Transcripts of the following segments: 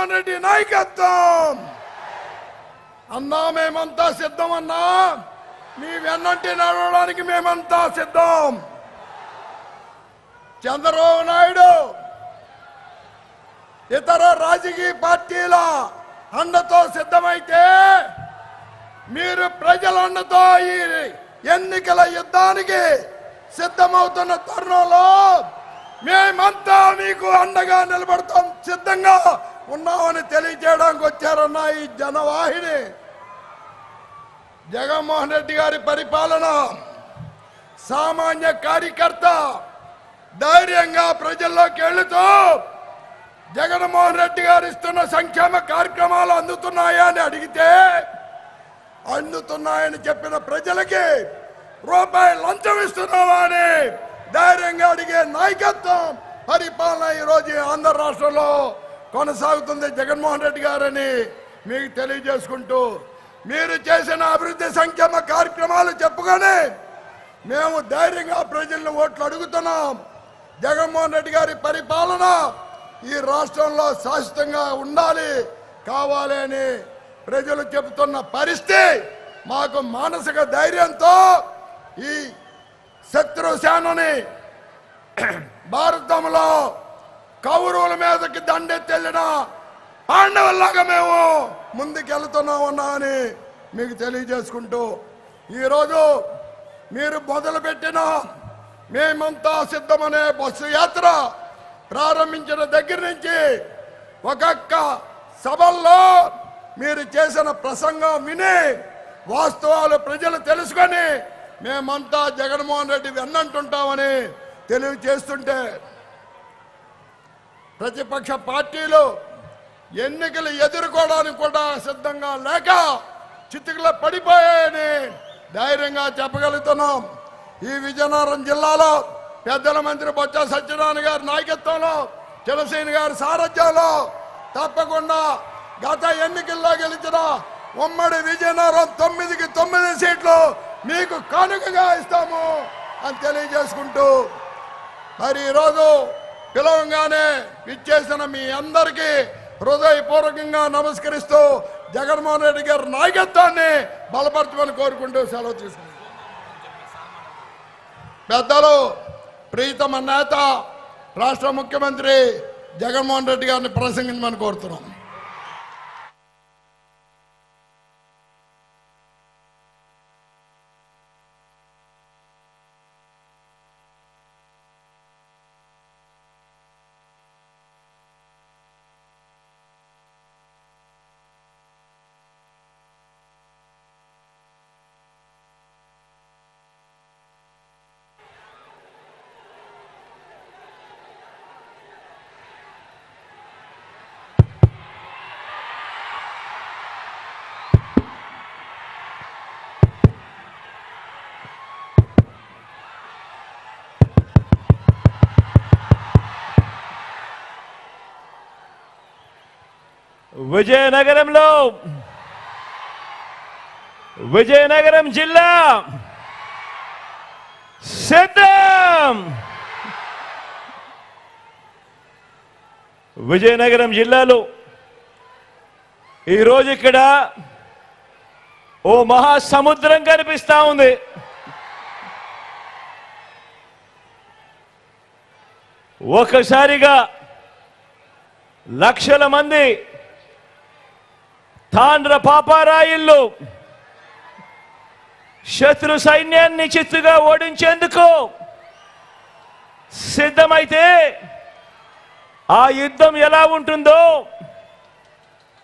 జగన్మోహన్ రెడ్డి నాయకత్వం. అన్నా మేమంతా సిద్ధమన్నా, మీ వెన్నంటి నడవడానికి మేమంతా సిద్ధం. చంద్రబాబు నాయుడు ఇతర రాజకీయ పార్టీల అండతో సిద్ధమైతే, మీరు ప్రజల అండతో ఈ ఎన్నికల యుద్ధానికి సిద్ధమవుతున్న తరుణంలో మేమంతా మీకు అండగా నిలబడతాం, సిద్ధంగా ఉన్నామని తెలియజేయడానికి వచ్చారన్న ఈ జనవాహిని. జగన్మోహన్ రెడ్డి గారి పరిపాలన, సామాన్య కార్యకర్త ధైర్యంగా ప్రజల్లోకి వెళుతూ జగన్మోహన్ రెడ్డి గారు ఇస్తున్న సంక్షేమ కార్యక్రమాలు అందుతున్నాయా అని అడిగితే, అందుతున్నాయని చెప్పిన ప్రజలకి రూపాయి లంచం ఇస్తున్నావా అని ధైర్యంగా అడిగే నాయకత్వం, పరిపాలన ఈరోజు ఆంధ్ర రాష్ట్రంలో కొనసాగుతుంది జగన్మోహన్ రెడ్డి గారని మీకు తెలియజేసుకుంటూ, మీరు చేసిన అభివృద్ధి సంక్షేమ కార్యక్రమాలు చెప్పుకొని మేము ధైర్యంగా ప్రజలను ఓట్లు అడుగుతున్నాం. జగన్మోహన్ రెడ్డి గారి పరిపాలన ఈ రాష్ట్రంలో శాశ్వతంగా ఉండాలి, కావాలి అని ప్రజలు చెబుతున్న పరిస్థితి మాకు మానసిక ధైర్యంతో ఈ శత్రు సేనని భారతంలో కౌరవుల మీదకి దండెత్తెళ్ళిన పాండవుల్లాగా మేము ముందుకెళ్తున్నామన్నా అని మీకు తెలియజేసుకుంటూ, ఈరోజు మీరు మొదలుపెట్టిన మేమంతా సిద్ధమనే బస్సు యాత్ర ప్రారంభించిన దగ్గర నుంచి ఒక్కొక్క సభల్లో మీరు చేసిన ప్రసంగం విని వాస్తవాలు ప్రజలు తెలుసుకొని మేమంతా జగన్మోహన్ రెడ్డి వెన్నంటుంటామని తెలియజేస్తుంటే, ప్రతిపక్ష పార్టీలు ఎన్నికలు ఎదుర్కోవడానికి కూడా సిద్ధంగా లేక చితుకులో పడిపోయాయని ధైర్యంగా చెప్పగలుగుతున్నాం. ఈ విజయనగరం జిల్లాలో పెద్దల మంత్రి బొత్స సత్యనారాయణ గారి నాయకత్వంలో, జనసేన గారి సారథ్యంలో తప్పకుండా గత ఎన్నికల్లో గెలిచిన ఉమ్మడి విజయనగరం 9కి 9 సీట్లు మీకు కానుకగా ఇస్తాము అని తెలియజేసుకుంటూ, మరి ఈరోజు పిలవంగానే ఇచ్చేసిన మీ అందరికీ హృదయపూర్వకంగా నమస్కరిస్తూ జగన్మోహన్ రెడ్డి గారి నాయకత్వాన్ని బలపరచమని కోరుకుంటూ సెలవు తీసుకుంటాం. పెద్దలు ప్రీతమ నేత రాష్ట్ర ముఖ్యమంత్రి జగన్మోహన్ రెడ్డి గారిని ప్రసంగించమని కోరుతున్నాం. విజయనగరం జిల్లా సిద్ధం. విజయనగరం జిల్లాలో ఈరోజు ఇక్కడ ఓ మహాసముద్రం కనిపిస్తా ఉంది. ఒకసారిగా లక్షల మంది తాండ్ర పాపారాయిళ్ళు శత్రు సైన్యాన్ని చిత్తుగా ఓడించేందుకు సిద్ధమైతే ఆ యుద్ధం ఎలా ఉంటుందో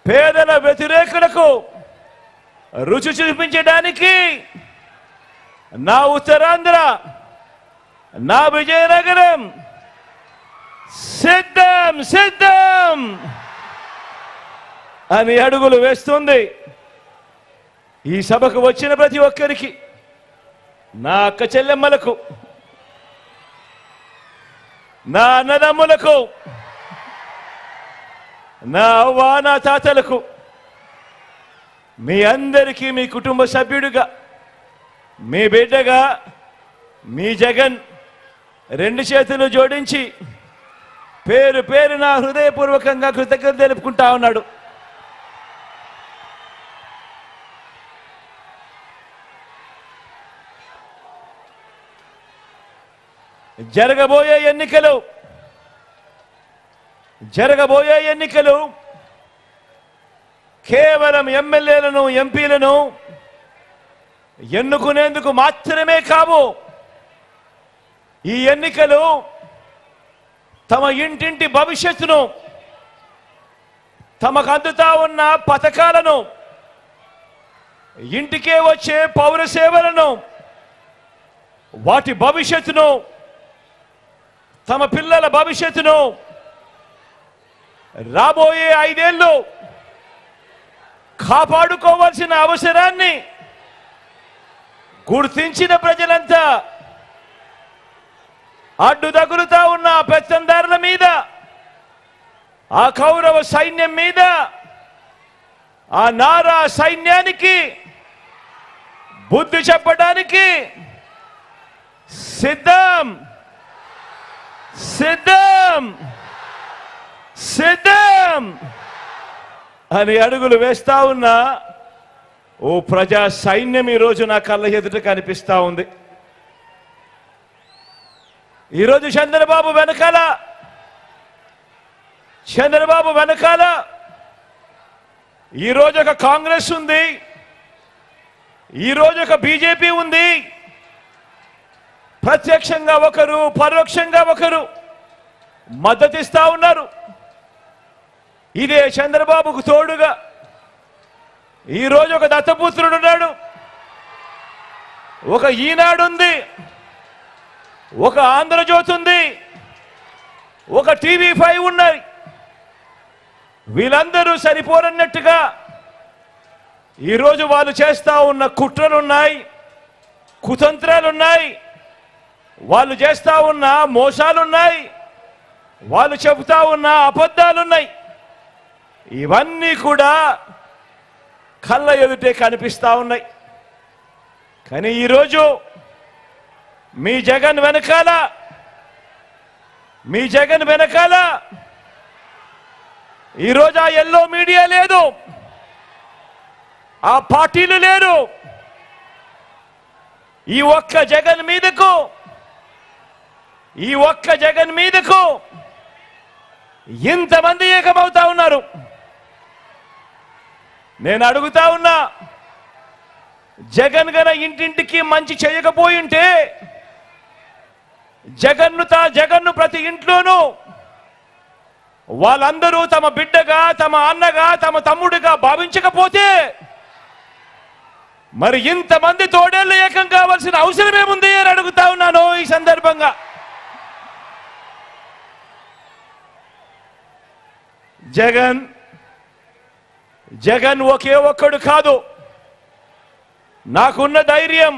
పేదల వ్యతిరేకులకు రుచి చూపించడానికి నా ఉత్తరాంధ్ర, నా విజయనగరం సిద్ధం సిద్ధం అని అడుగులు వేస్తుంది. ఈ సభకు వచ్చిన ప్రతి ఒక్కరికి, నా అక్క చెల్లెమ్మలకు, నా అన్నదమ్ములకు, నా అవ్వ నా తాతలకు, మీ అందరికీ మీ కుటుంబ సభ్యుడిగా, మీ బిడ్డగా, మీ జగన్ 2 చేతులు జోడించి పేరు పేరున హృదయపూర్వకంగా కృతజ్ఞత తెలుపుకుంటా ఉన్నాడు. జరగబోయే ఎన్నికలు కేవలం ఎమ్మెల్యేలను, ఎంపీలను ఎన్నుకునేందుకు మాత్రమే కావు. ఈ ఎన్నికలు తమ ఇంటింటి భవిష్యత్తును, తమకు అందుతా ఉన్న పథకాలను, ఇంటికే వచ్చే పౌర సేవలను, వాటి భవిష్యత్తును, తమ పిల్లల భవిష్యత్తును రాబోయే 5 ఏళ్ళు కాపాడుకోవాల్సిన అవసరాన్ని గుర్తించిన ప్రజలంతా అడ్డు తగులుతా ఉన్న పెత్తందారుల మీద, ఆ కౌరవ సైన్యం మీద, ఆ నారా సైన్యానికి బుద్ధి చెప్పడానికి సిద్ధం సిద్ధం సిద్ధం అని అడుగులు వేస్తా ఉన్నా ఓ ప్రజా సైన్యం ఈరోజు నా కళ్ళ ఎదుట కనిపిస్తా ఉంది. ఈరోజు చంద్రబాబు వెనకాల ఈరోజు ఒక కాంగ్రెస్ ఉంది, ఈరోజు ఒక బీజేపీ ఉంది. ప్రత్యక్షంగా ఒకరు, పరోక్షంగా ఒకరు మద్దతిస్తా ఉన్నారు. ఇదే చంద్రబాబుకు తోడుగా ఈరోజు ఒక దత్తపుత్రుడు ఉన్నాడు, ఒక ఈనాడు ఉంది, ఒక ఆంధ్రజ్యోతి ఉంది, ఒక TV5 ఉన్నాయి. వీళ్ళందరూ సరిపోరన్నట్టుగా ఈరోజు వాళ్ళు చేస్తా ఉన్న కుట్రలున్నాయి, కుతంత్రాలున్నాయి, వాళ్ళు చేస్తా ఉన్న మోసాలున్నాయి, వాళ్ళు చెబుతా ఉన్న అబద్ధాలున్నాయి. ఇవన్నీ కూడా కళ్ళ ఎదుటే కనిపిస్తా ఉన్నాయి. కానీ ఈరోజు మీ జగన్ వెనకాల ఈరోజు ఆ ఎల్లో మీడియా లేదు, ఆ పార్టీలు లేరు. ఈ ఒక్క జగన్ మీదకు ఇంతమంది ఏకమవుతా ఉన్నారు. నేను అడుగుతా ఉన్నా, జగన్ గన ఇంటింటికి మంచి చేయకపోయింటే, జగన్ను ప్రతి ఇంట్లోనూ వాళ్ళందరూ తమ బిడ్డగా, తమ అన్నగా, తమ తమ్ముడిగా భావించకపోతే మరి ఇంతమంది తోడేళ్లు ఏకం కావాల్సిన అవసరం ఏముంది అని అడుగుతా ఉన్నాను. ఈ సందర్భంగా జగన్ ఒకే ఒక్కడు కాదు. నాకున్న ధైర్యం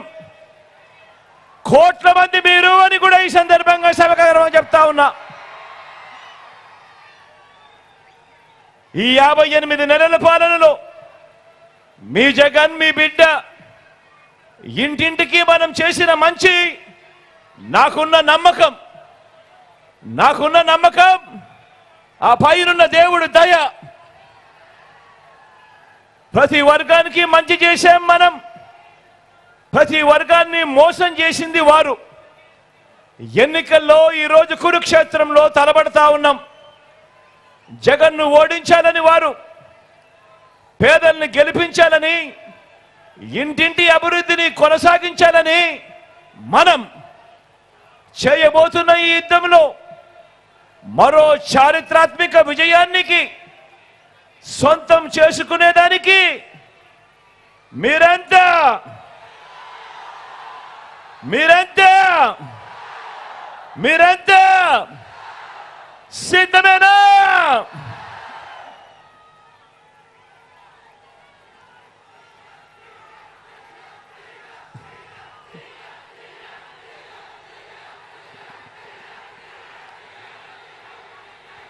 కోట్ల మంది మీరు అని కూడా ఈ సందర్భంగా సభగర్వం చెప్తా ఉన్నా. ఈ 58 నెలల పాలనలో మీ జగన్, మీ బిడ్డ ఇంటింటికి మనం చేసిన మంచి, నాకున్న నమ్మకం ఆ పైనున్న దేవుడు దయ. ప్రతి వర్గానికి మంచి చేశాం మనం, ప్రతి వర్గాన్ని మోసం చేసింది వారు. ఎన్నికల్లో ఈరోజు కురుక్షేత్రంలో తలబడతా ఉన్నాం. జగన్ను ఓడించాలని వారు, పేదల్ని గెలిపించాలని, ఇంటింటి అభివృద్ధిని కొనసాగించాలని మనం చేయబోతున్న ఈ యుద్ధంలో మరో చారిత్రాత్మక విజయానికి సొంతం చేసుకునేదానికి మీరంతా సిద్ధమేనా?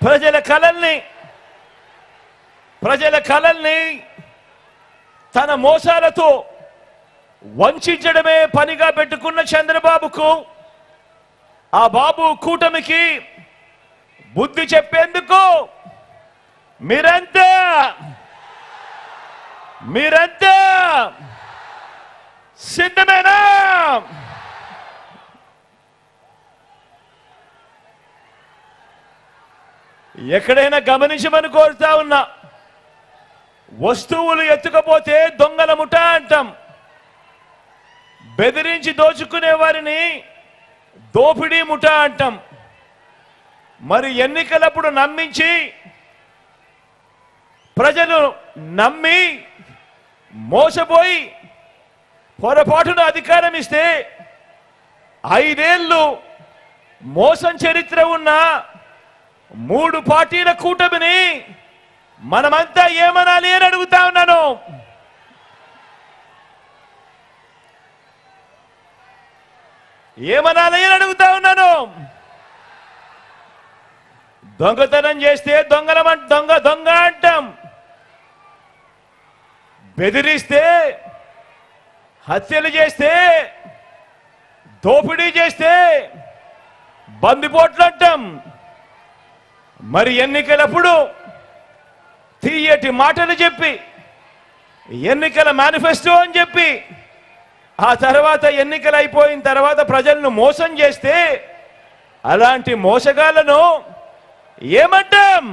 ప్రజల కలల్ని తన మోసాలతో వంచడమే పనిగా పెట్టుకున్న చంద్రబాబుకు, ఆ బాబు కూటమికి బుద్ధి చెప్పేందుకు మీరంతా సిద్ధమేనా? ఎక్కడైనా గమనించమని కోరుతా ఉన్నా. వస్తువులు ఎత్తుకపోతే దొంగల ముఠా అంటాం. బెదిరించి దోచుకునే వారిని దోపిడీ ముఠా అంటాం. మరి ఎన్నికలప్పుడు నమ్మించి ప్రజలు నమ్మి మోసపోయి పొరపాటున అధికారం ఇస్తే 5 ఏళ్ళు మోసం చరిత్ర ఉన్న 3 పార్టీల కూటమిని మనమంతా ఏమనాలి అని అడుగుతా ఉన్నాను. ఏమనాలి అని అడుగుతా ఉన్నాను. దొంగతనం చేస్తే దొంగ అంటాం. బెదిరిస్తే, హత్యలు చేస్తే, దోపిడీ చేస్తే బందిపోట్లు అంటాం. మరి ఎన్నికలప్పుడు తీయటి మాటలు చెప్పి, ఎన్నికల మేనిఫెస్టో అని చెప్పి, ఆ తర్వాత ఎన్నికలు అయిపోయిన తర్వాత ప్రజలను మోసం చేస్తే అలాంటి మోసగాళ్లను ఏమంటాం?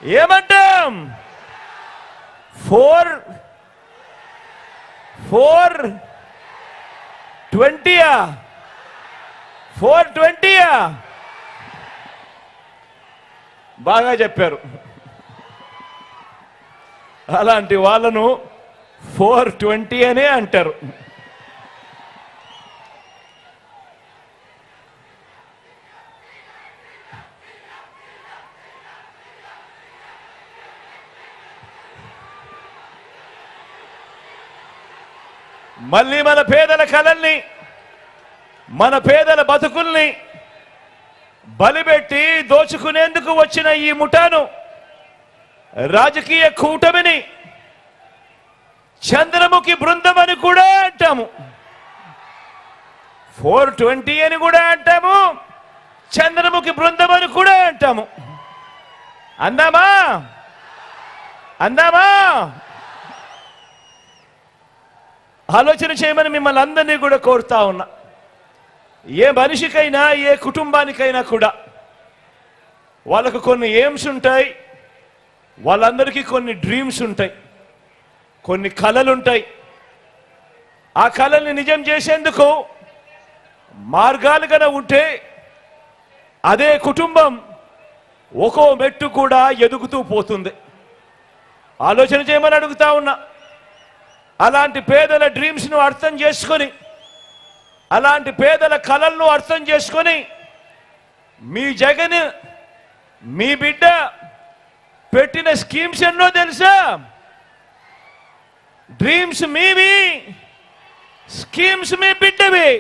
420 బాగా చెప్పారు. అలాంటి వాళ్ళను 420 అనే అంటారు. మళ్ళీ మన పేదల కలల్ని, మన పేదల బతుకుల్ని బలిపెట్టి దోచుకునేందుకు వచ్చిన ఈ ముఠాను, రాజకీయ కూటమిని చంద్రముఖి బృందం అని కూడా అంటాము. 420 అని కూడా అంటాము, చంద్రముఖి బృందం అని కూడా అంటాము. అందామా? ఆలోచన చేయమని మిమ్మల్ని అందరినీ కూడా కోరుతా ఉన్నా. ఏ మనిషికైనా, ఏ కుటుంబానికైనా కూడా వాళ్ళకు కొన్ని ఎయిమ్స్ ఉంటాయి, వాళ్ళందరికీ కొన్ని డ్రీమ్స్ ఉంటాయి, కొన్ని కలలు ఉంటాయి. ఆ కలల్ని నిజం చేసేందుకు మార్గాలు గన ఉంటే అదే కుటుంబం ఒక్కో మెట్టు కూడా ఎదుగుతూ పోతుంది. ఆలోచన చేయమని అడుగుతా ఉన్నా. అలాంటి పేదల డ్రీమ్స్ను అర్థం చేసుకొని, అలాంటి పేదల కలలను అర్థం చేసుకొని, మీ జగన్, మీ బిడ్డ పెట్టిన స్కీమ్స్ ఎన్నో తెలుసా? డ్రీమ్స్ మీవి, స్కీమ్స్ మీ బిడ్డవి.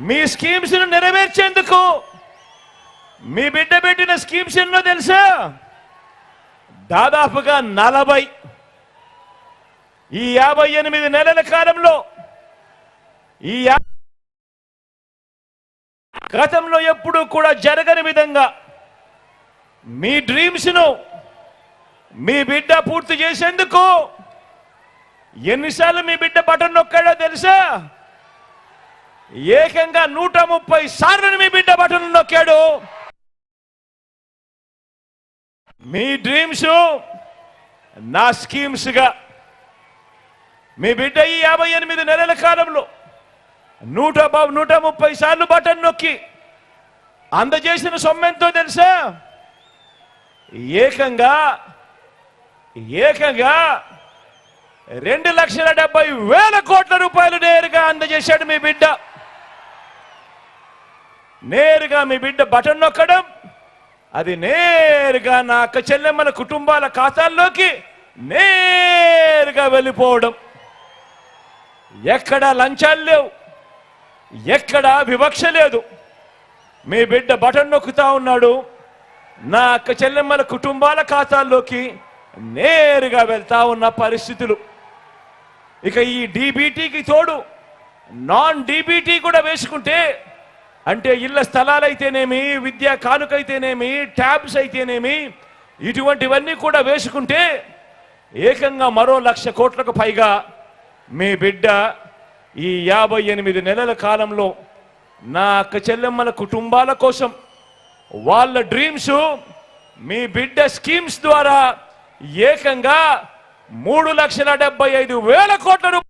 మీ స్కీమ్స్ ను నెరవేర్చేందుకు మీ బిడ్డ పెట్టిన స్కీమ్స్ ఎన్నో తెలుసా? దాదాపుగా 40. ఈ 58 నెలల కాలంలో, ఈ గతంలో ఎప్పుడూ కూడా జరగని విధంగా మీ డ్రీమ్స్ ను మీ బిడ్డ పూర్తి చేసేందుకు ఎన్నిసార్లు మీ బిడ్డ బటన్ నొక్కాడో తెలుసా? ఏకంగా 130 సార్లు మీ బిడ్డ బటన్ నొక్కాడు. మీ డ్రీమ్స్ నా స్కీమ్స్ గా మీ బిడ్డ ఈ 58 నెలల కాలంలో 130 సార్లు బటన్ నొక్కి అందజేసిన సొమ్మెంతో తెలుసా? ఏకంగా 2,70,000 కోట్ల రూపాయలు నేరుగా అందజేశాడు మీ బిడ్డ. నేరుగా మీ బిడ్డ బటన్ నొక్కడం, అది నేరుగా నా అక్క చెల్లెమ్మల కుటుంబాల ఖాతాల్లోకి నేరుగా వెళ్ళిపోవడం. ఎక్కడా లంచాలు లేవు, ఎక్కడా వివక్ష లేదు. మీ బిడ్డ బటన్ నొక్కుతా ఉన్నాడు, నా అక్క చెల్లెమ్మల కుటుంబాల ఖాతాల్లోకి నేరుగా వెళ్తా ఉన్న పరిస్థితులు. ఇక ఈ డీబీటీకి తోడు నాన్ డీబీటీ కూడా వేసుకుంటే అంటే ఇళ్ల స్థలాలైతేనేమి, విద్యా కానుకైతేనేమి, ట్యాబ్స్ అయితేనేమి, ఇటువంటివన్నీ కూడా వేసుకుంటే ఏకంగా మరో 1,00,000 కోట్లకు పైగా మీ బిడ్డ ఈ 58 నెలల కాలంలో నా అక్క చెల్లెమ్మల కుటుంబాల కోసం వాళ్ళ డ్రీమ్స్ మీ బిడ్డ స్కీమ్స్ ద్వారా ఏకంగా 3,75,000 కోట్ల రూపాయలు.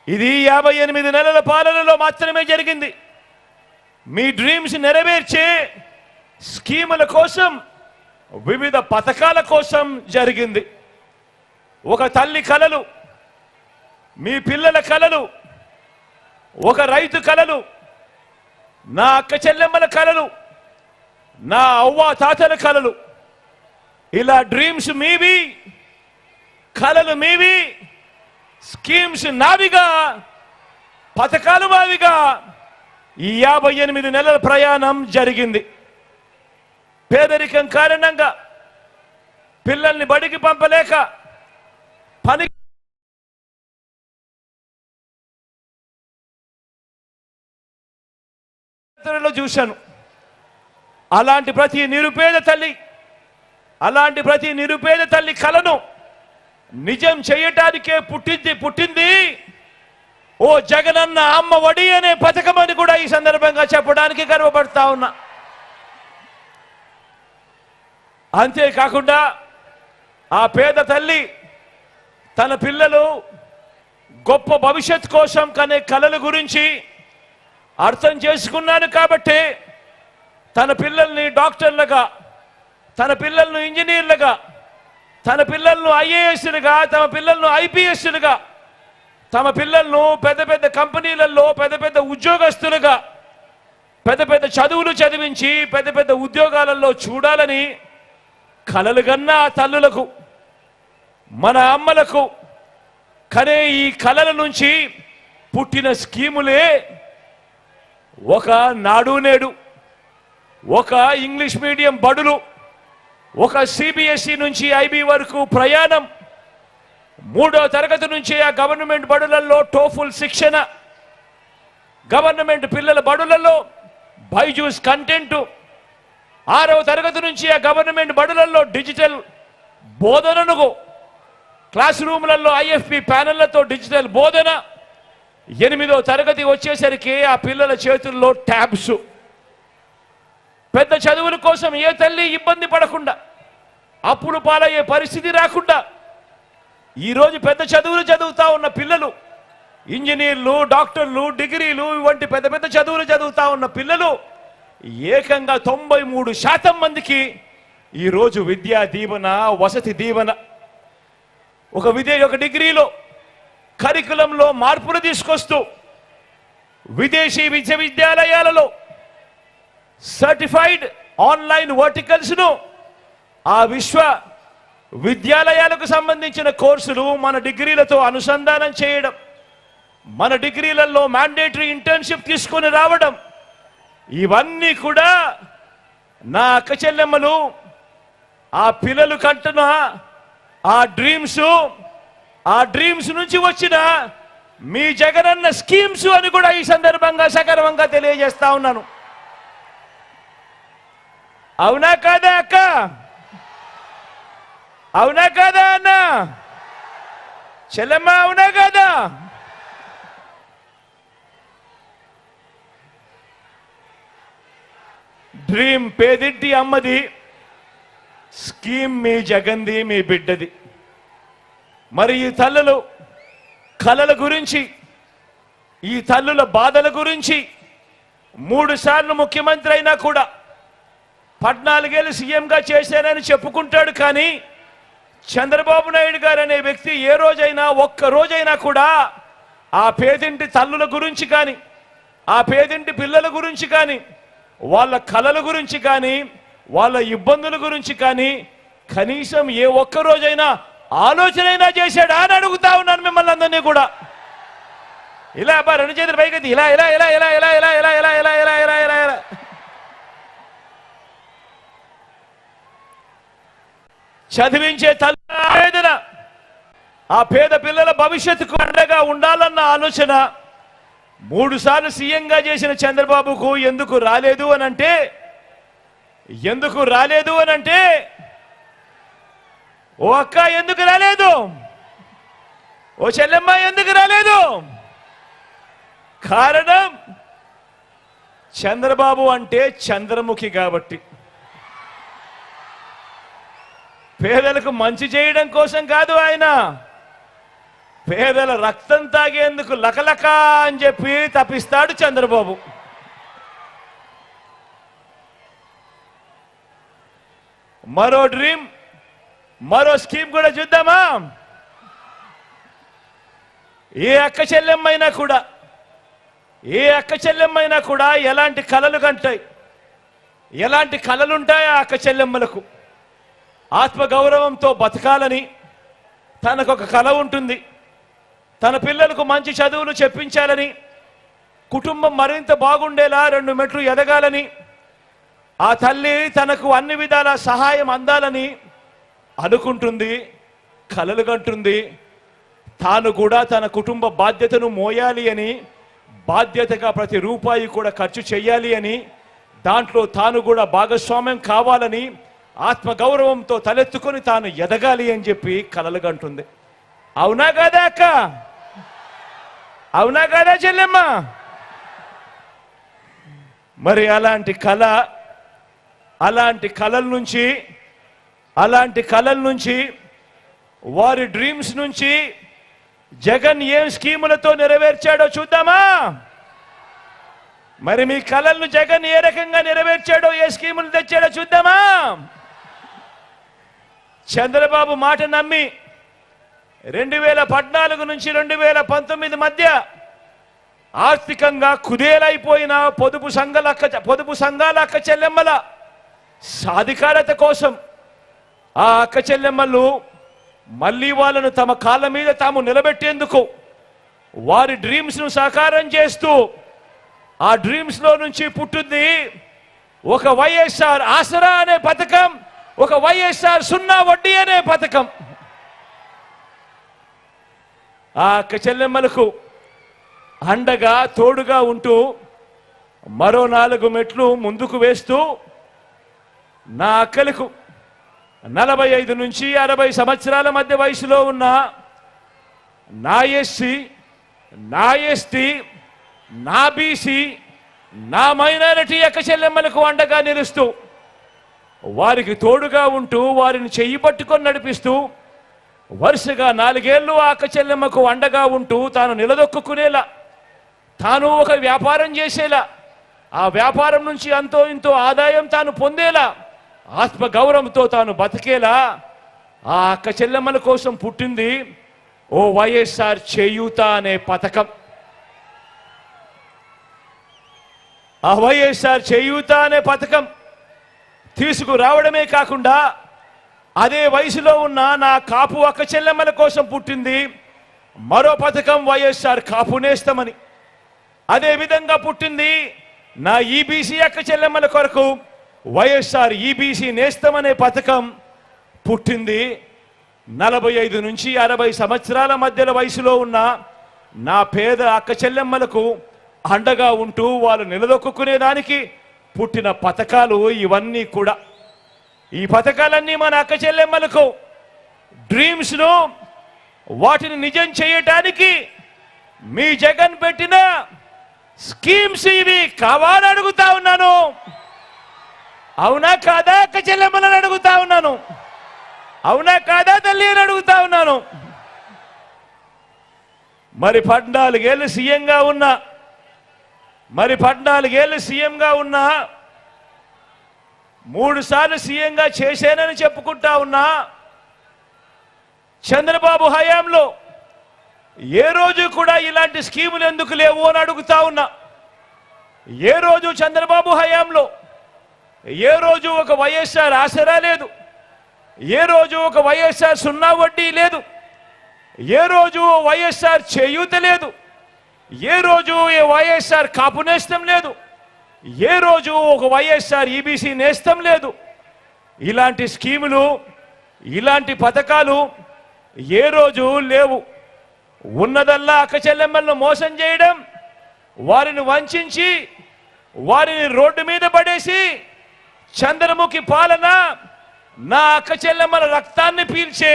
ఇది 58 నెలల పాలనలో మాత్రమే జరిగింది. మీ డ్రీమ్స్ నెరవేర్చే స్కీముల కోసం, వివిధ పథకాల కోసం జరిగింది. ఒక తల్లి కలలు, మీ పిల్లల కలలు, ఒక రైతు కలలు, నా అక్క చెల్లెమ్మల కలలు, నా అవ్వ తాతల కలలు, ఇలా డ్రీమ్స్ మీవి, కలలు మీవి, స్కీమ్స్ నావిగా, పథకాలు మావిగా ఈ 58 నెలల ప్రయాణం జరిగింది. పేదరికం కారణంగా పిల్లల్ని బడికి పంపలేక పని చూశాను. అలాంటి ప్రతి నిరుపేద తల్లి కలను నిజం చేయటానికే పుట్టింది ఓ జగనన్న అమ్మ ఒడి అనే పథకం అని కూడా ఈ సందర్భంగా చెప్పడానికి గర్వపడతా ఉన్నా. అంతేకాకుండా ఆ పేద తల్లి తన పిల్లలు గొప్ప భవిష్యత్ కోసం కనే కలల గురించి అర్థం చేసుకున్నాను కాబట్టి తన పిల్లల్ని డాక్టర్లుగా, తన పిల్లలను ఇంజనీర్లుగా, తన పిల్లలను ఐఏఎస్లుగా, తమ పిల్లలను ఐపీఎస్లుగా, తమ పిల్లలను పెద్ద పెద్ద కంపెనీలలో పెద్ద పెద్ద ఉద్యోగస్తులుగా, పెద్ద పెద్ద చదువులు చదివించి పెద్ద పెద్ద ఉద్యోగాలలో చూడాలని కలలు కన్నా ఆ తల్లులకు, మన అమ్మలకు కనే ఈ కలల నుంచి పుట్టిన స్కీములే ఒక నాడు నేడు, ఒక ఇంగ్లీష్ మీడియం బడులు, ఒక సిబిఎస్ఈ నుంచి ఐబీ వరకు ప్రయాణం, 3వ తరగతి నుంచి ఆ గవర్నమెంట్ బడులలో టోఫుల్ శిక్షణ, గవర్నమెంట్ పిల్లల బడులలో బైజూస్ కంటెంట్, 6వ తరగతి నుంచి ఆ గవర్నమెంట్ బడులలో డిజిటల్ బోధనను, క్లాస్ రూమ్లలో ఐఎఫ్పి ప్యానెళ్లతో డిజిటల్ బోధన, 8వ తరగతి వచ్చేసరికి ఆ పిల్లల చేతుల్లో ట్యాబ్స్. పెద్ద చదువుల కోసం ఏ తల్లి ఇబ్బంది పడకుండా, అప్పులు పాలయ్యే పరిస్థితి రాకుండా ఈరోజు పెద్ద చదువులు చదువుతా ఉన్న పిల్లలు, ఇంజనీర్లు, డాక్టర్లు, డిగ్రీలు వంటి పెద్ద పెద్ద చదువులు చదువుతా ఉన్న పిల్లలు ఏకంగా 93% మందికి ఈరోజు విద్యా దీవెన, వసతి దీవెన. ఒక డిగ్రీలో కరికులంలో మార్పులు తీసుకొస్తూ విదేశీ విశ్వవిద్యాలయాలలో సర్టిఫైడ్ ఆన్లైన్ వర్టికల్స్ను, ఆ విశ్వ విద్యాలయాలకు సంబంధించిన కోర్సులు మన డిగ్రీలతో అనుసంధానం చేయడం, మన డిగ్రీలలో మ్యాండేటరీ ఇంటర్న్షిప్ తీసుకొని రావడం, ఇవన్నీ కూడా నా అక్క చెల్లెమ్మలు ఆ పిల్లలు కంటున్న ఆ డ్రీమ్స్ నుంచి వచ్చిన మీ జగనన్న స్కీమ్స్ అని కూడా ఈ సందర్భంగా సగర్వంగా తెలియజేస్తా ఉన్నాను. అవునా కాదా అక్క? అవునా కాదా అన్న? చెల్లెమ్మ అవునా కాదా? డ్రీమ్ పేదింటి అమ్మది, స్కీమ్ మీ జగన్ది, మీ బిడ్డది. మరి ఈ తల్లులు కలల గురించి, ఈ తల్లుల బాధల గురించి 3 సార్లు ముఖ్యమంత్రి అయినా కూడా 14 ఏళ్ళు సీఎంగా చేశానని చెప్పుకుంటాడు. కానీ చంద్రబాబు నాయుడు గారు అనే వ్యక్తి ఏ రోజైనా, ఒక్క రోజైనా కూడా ఆ పేదింటి తల్లుల గురించి కానీ, ఆ పేదింటి పిల్లల గురించి కానీ, వాళ్ళ కలల గురించి కానీ, వాళ్ళ ఇబ్బందుల గురించి కానీ కనీసం ఏ ఒక్క రోజైనా ఆలోచనైనా చేశాడా అని అడుగుతా ఉన్నాను మిమ్మల్ని అందరినీ కూడా. ఇలా అబ్బా 2 చేతులు పైకి ఇలా ఇలా ఇలా ఇలా ఇలా ఇలా ఇలా ఇలా ఇలా ఇలా ఇలా ఇలా ఇలా చదివించే తల్లి ఆవేదన, ఆ పేద పిల్లల భవిష్యత్తుకు అండగా ఉండాలన్న ఆలోచన 3 సార్లు సీఎంగా చేసిన చంద్రబాబుకు ఎందుకు రాలేదు అనంటే ఓ అక్క ఎందుకు రాలేదు? ఓ చెల్లెమ్మ ఎందుకు రాలేదు? కారణం చంద్రబాబు అంటే చంద్రముఖి కాబట్టి. పేదలకు మంచి చేయడం కోసం కాదు, ఆయన పేదల రక్తం తాగేందుకు లకలక అని చెప్పి తప్పిస్తాడు చంద్రబాబు. మరో డ్రీమ్, మరో స్కీమ్ కూడా చూద్దామా? ఏ అక్క చెల్లెమ్మైనా కూడా ఎలాంటి కలలు కంటాయి, ఎలాంటి కలలుంటాయి ఆ అక్క చెల్లెమ్మలకు? ఆత్మగౌరవంతో బతకాలని తనకొక కల ఉంటుంది. తన పిల్లలకు మంచి చదువులు చెప్పించాలని, కుటుంబం మరింత బాగుండేలా 2 మెట్లు ఎదగాలని, ఆ తల్లి తనకు అన్ని విధాల సహాయం అందాలని అనుకుంటుంది, కలలు కంటుంది. తాను కూడా తన కుటుంబ బాధ్యతను మోయాలి అని, బాధ్యతగా ప్రతి రూపాయి కూడా ఖర్చు చేయాలి అని, దాంట్లో తాను కూడా భాగస్వామ్యం కావాలని, ఆత్మగౌరవంతో తలెత్తుకొని తాను ఎదగాలి అని చెప్పి కలలు కంటుంది. అవునా కాదా అక్క? అవునా కాదా చెల్లెమ్మ? మరి అలాంటి కలల నుంచి వారి డ్రీమ్స్ నుంచి జగన్ ఏం స్కీములతో నెరవేర్చాడో చూద్దామా? మరి మీ కలలను జగన్ ఏ రకంగా నెరవేర్చాడో, ఏ స్కీములు తెచ్చాడో చూద్దామా? చంద్రబాబు మాట నమ్మి 2014 నుంచి 2019 మధ్య ఆర్థికంగా కుదేలైపోయిన పొదుపు సంఘాల అక్క చెల్లెమ్మల సాధికారత కోసం ఆ అక్క చెల్లెమ్మలు మళ్ళీ వాళ్ళను తమ కాళ్ళ మీద తాము నిలబెట్టేందుకు వారి డ్రీమ్స్ను సాకారం చేస్తూ, ఆ డ్రీమ్స్లో నుంచి పుట్టింది ఒక వైఎస్ఆర్ ఆసరా అనే పథకం, ఒక వైఎస్ఆర్ 0 వడ్డీ అనే పథకం. ఆ అక్క చెల్లెమ్మలకు అండగా తోడుగా ఉంటూ మరో 4 మెట్లు ముందుకు వేస్తూ నా అక్కలకు 45 నుంచి 60 సంవత్సరాల మధ్య వయసులో ఉన్న నా ఎస్సీ, నా ఎస్టీ, నా బీసీ, నా మైనారిటీ అక్క చెల్లెమ్మలకు అండగా నిలుస్తూ, వారికి తోడుగా ఉంటూ, వారిని చెయ్యి పట్టుకొని నడిపిస్తూ, వరుసగా 4 ఏళ్ళు ఆ అక్క చెల్లెమ్మకు అండగా ఉంటూ తాను నిలదొక్కునేలా, తాను ఒక వ్యాపారం చేసేలా, ఆ వ్యాపారం నుంచి అంతో ఇంతో ఆదాయం తాను పొందేలా, ఆత్మగౌరవంతో తాను బతికేలా ఆ అక్క చెల్లెమ్మల కోసం పుట్టింది ఓ వైఎస్ఆర్ చేయూత అనే పథకం. ఆ వైఎస్ఆర్ చేయూత అనే పథకం తీసుకురావడమే కాకుండా అదే వయసులో ఉన్న నా కాపు అక్క చెల్లెమ్మల కోసం పుట్టింది మరో పథకం, వైఎస్ఆర్ కాపు నేస్తమని. అదే విధంగా పుట్టింది నా ఈబీసీ అక్క చెల్లెమ్మల కొరకు వైఎస్ఆర్ ఈబీసీ నేస్తమనే పథకం పుట్టింది. 45 నుంచి 60 సంవత్సరాల మధ్యల వయసులో ఉన్న నా పేద అక్క చెల్లెమ్మలకు అండగా ఉంటూ వాళ్ళు నిలదొక్కునేదానికి పుట్టిన పథకాలు ఇవన్నీ కూడా. ఈ పథకాలన్నీ మన అక్క చెల్లెమ్మలకు డ్రీమ్స్ను వాటిని నిజం చేయటానికి మీ జగన్ పెట్టిన స్కీమ్స్ ఇవి కావాలని అడుగుతా ఉన్నాను. అవునా కాదా అక్క చెల్లెమ్మలను అడుగుతా ఉన్నాను. అవునా కాదా తల్లి అని అడుగుతా ఉన్నాను. మరి 14 ఏళ్ళు సీఎంగా ఉన్నా, 3 సార్లు సీఎంగా చేశానని చెప్పుకుంటా ఉన్నా చంద్రబాబు హయాంలో ఏ రోజు కూడా ఇలాంటి స్కీములు ఎందుకు లేవు అని అడుగుతా ఉన్నా. ఏ రోజు చంద్రబాబు హయాంలో ఏ రోజు ఒక వైఎస్ఆర్ ఆసరా లేదు, ఏ రోజు ఒక వైఎస్ఆర్ 0 వడ్డీ లేదు, ఏ రోజు వైఎస్ఆర్ చేయూత లేదు, ఏ రోజు వైఎస్ఆర్ కాపు నేస్తం లేదు, ఏ రోజు ఒక వైఎస్ఆర్ ఈబీసీ నేస్తం లేదు. ఇలాంటి స్కీములు, ఇలాంటి పథకాలు ఏ రోజు లేవు. ఉన్నదల్లా అక్క చెల్లెమ్మలను మోసం చేయడం, వారిని వంచి వారిని రోడ్డు మీద పడేసి చంద్రముఖి పాలన, నా అక్క చెల్లెమ్మల రక్తాన్ని పీల్చే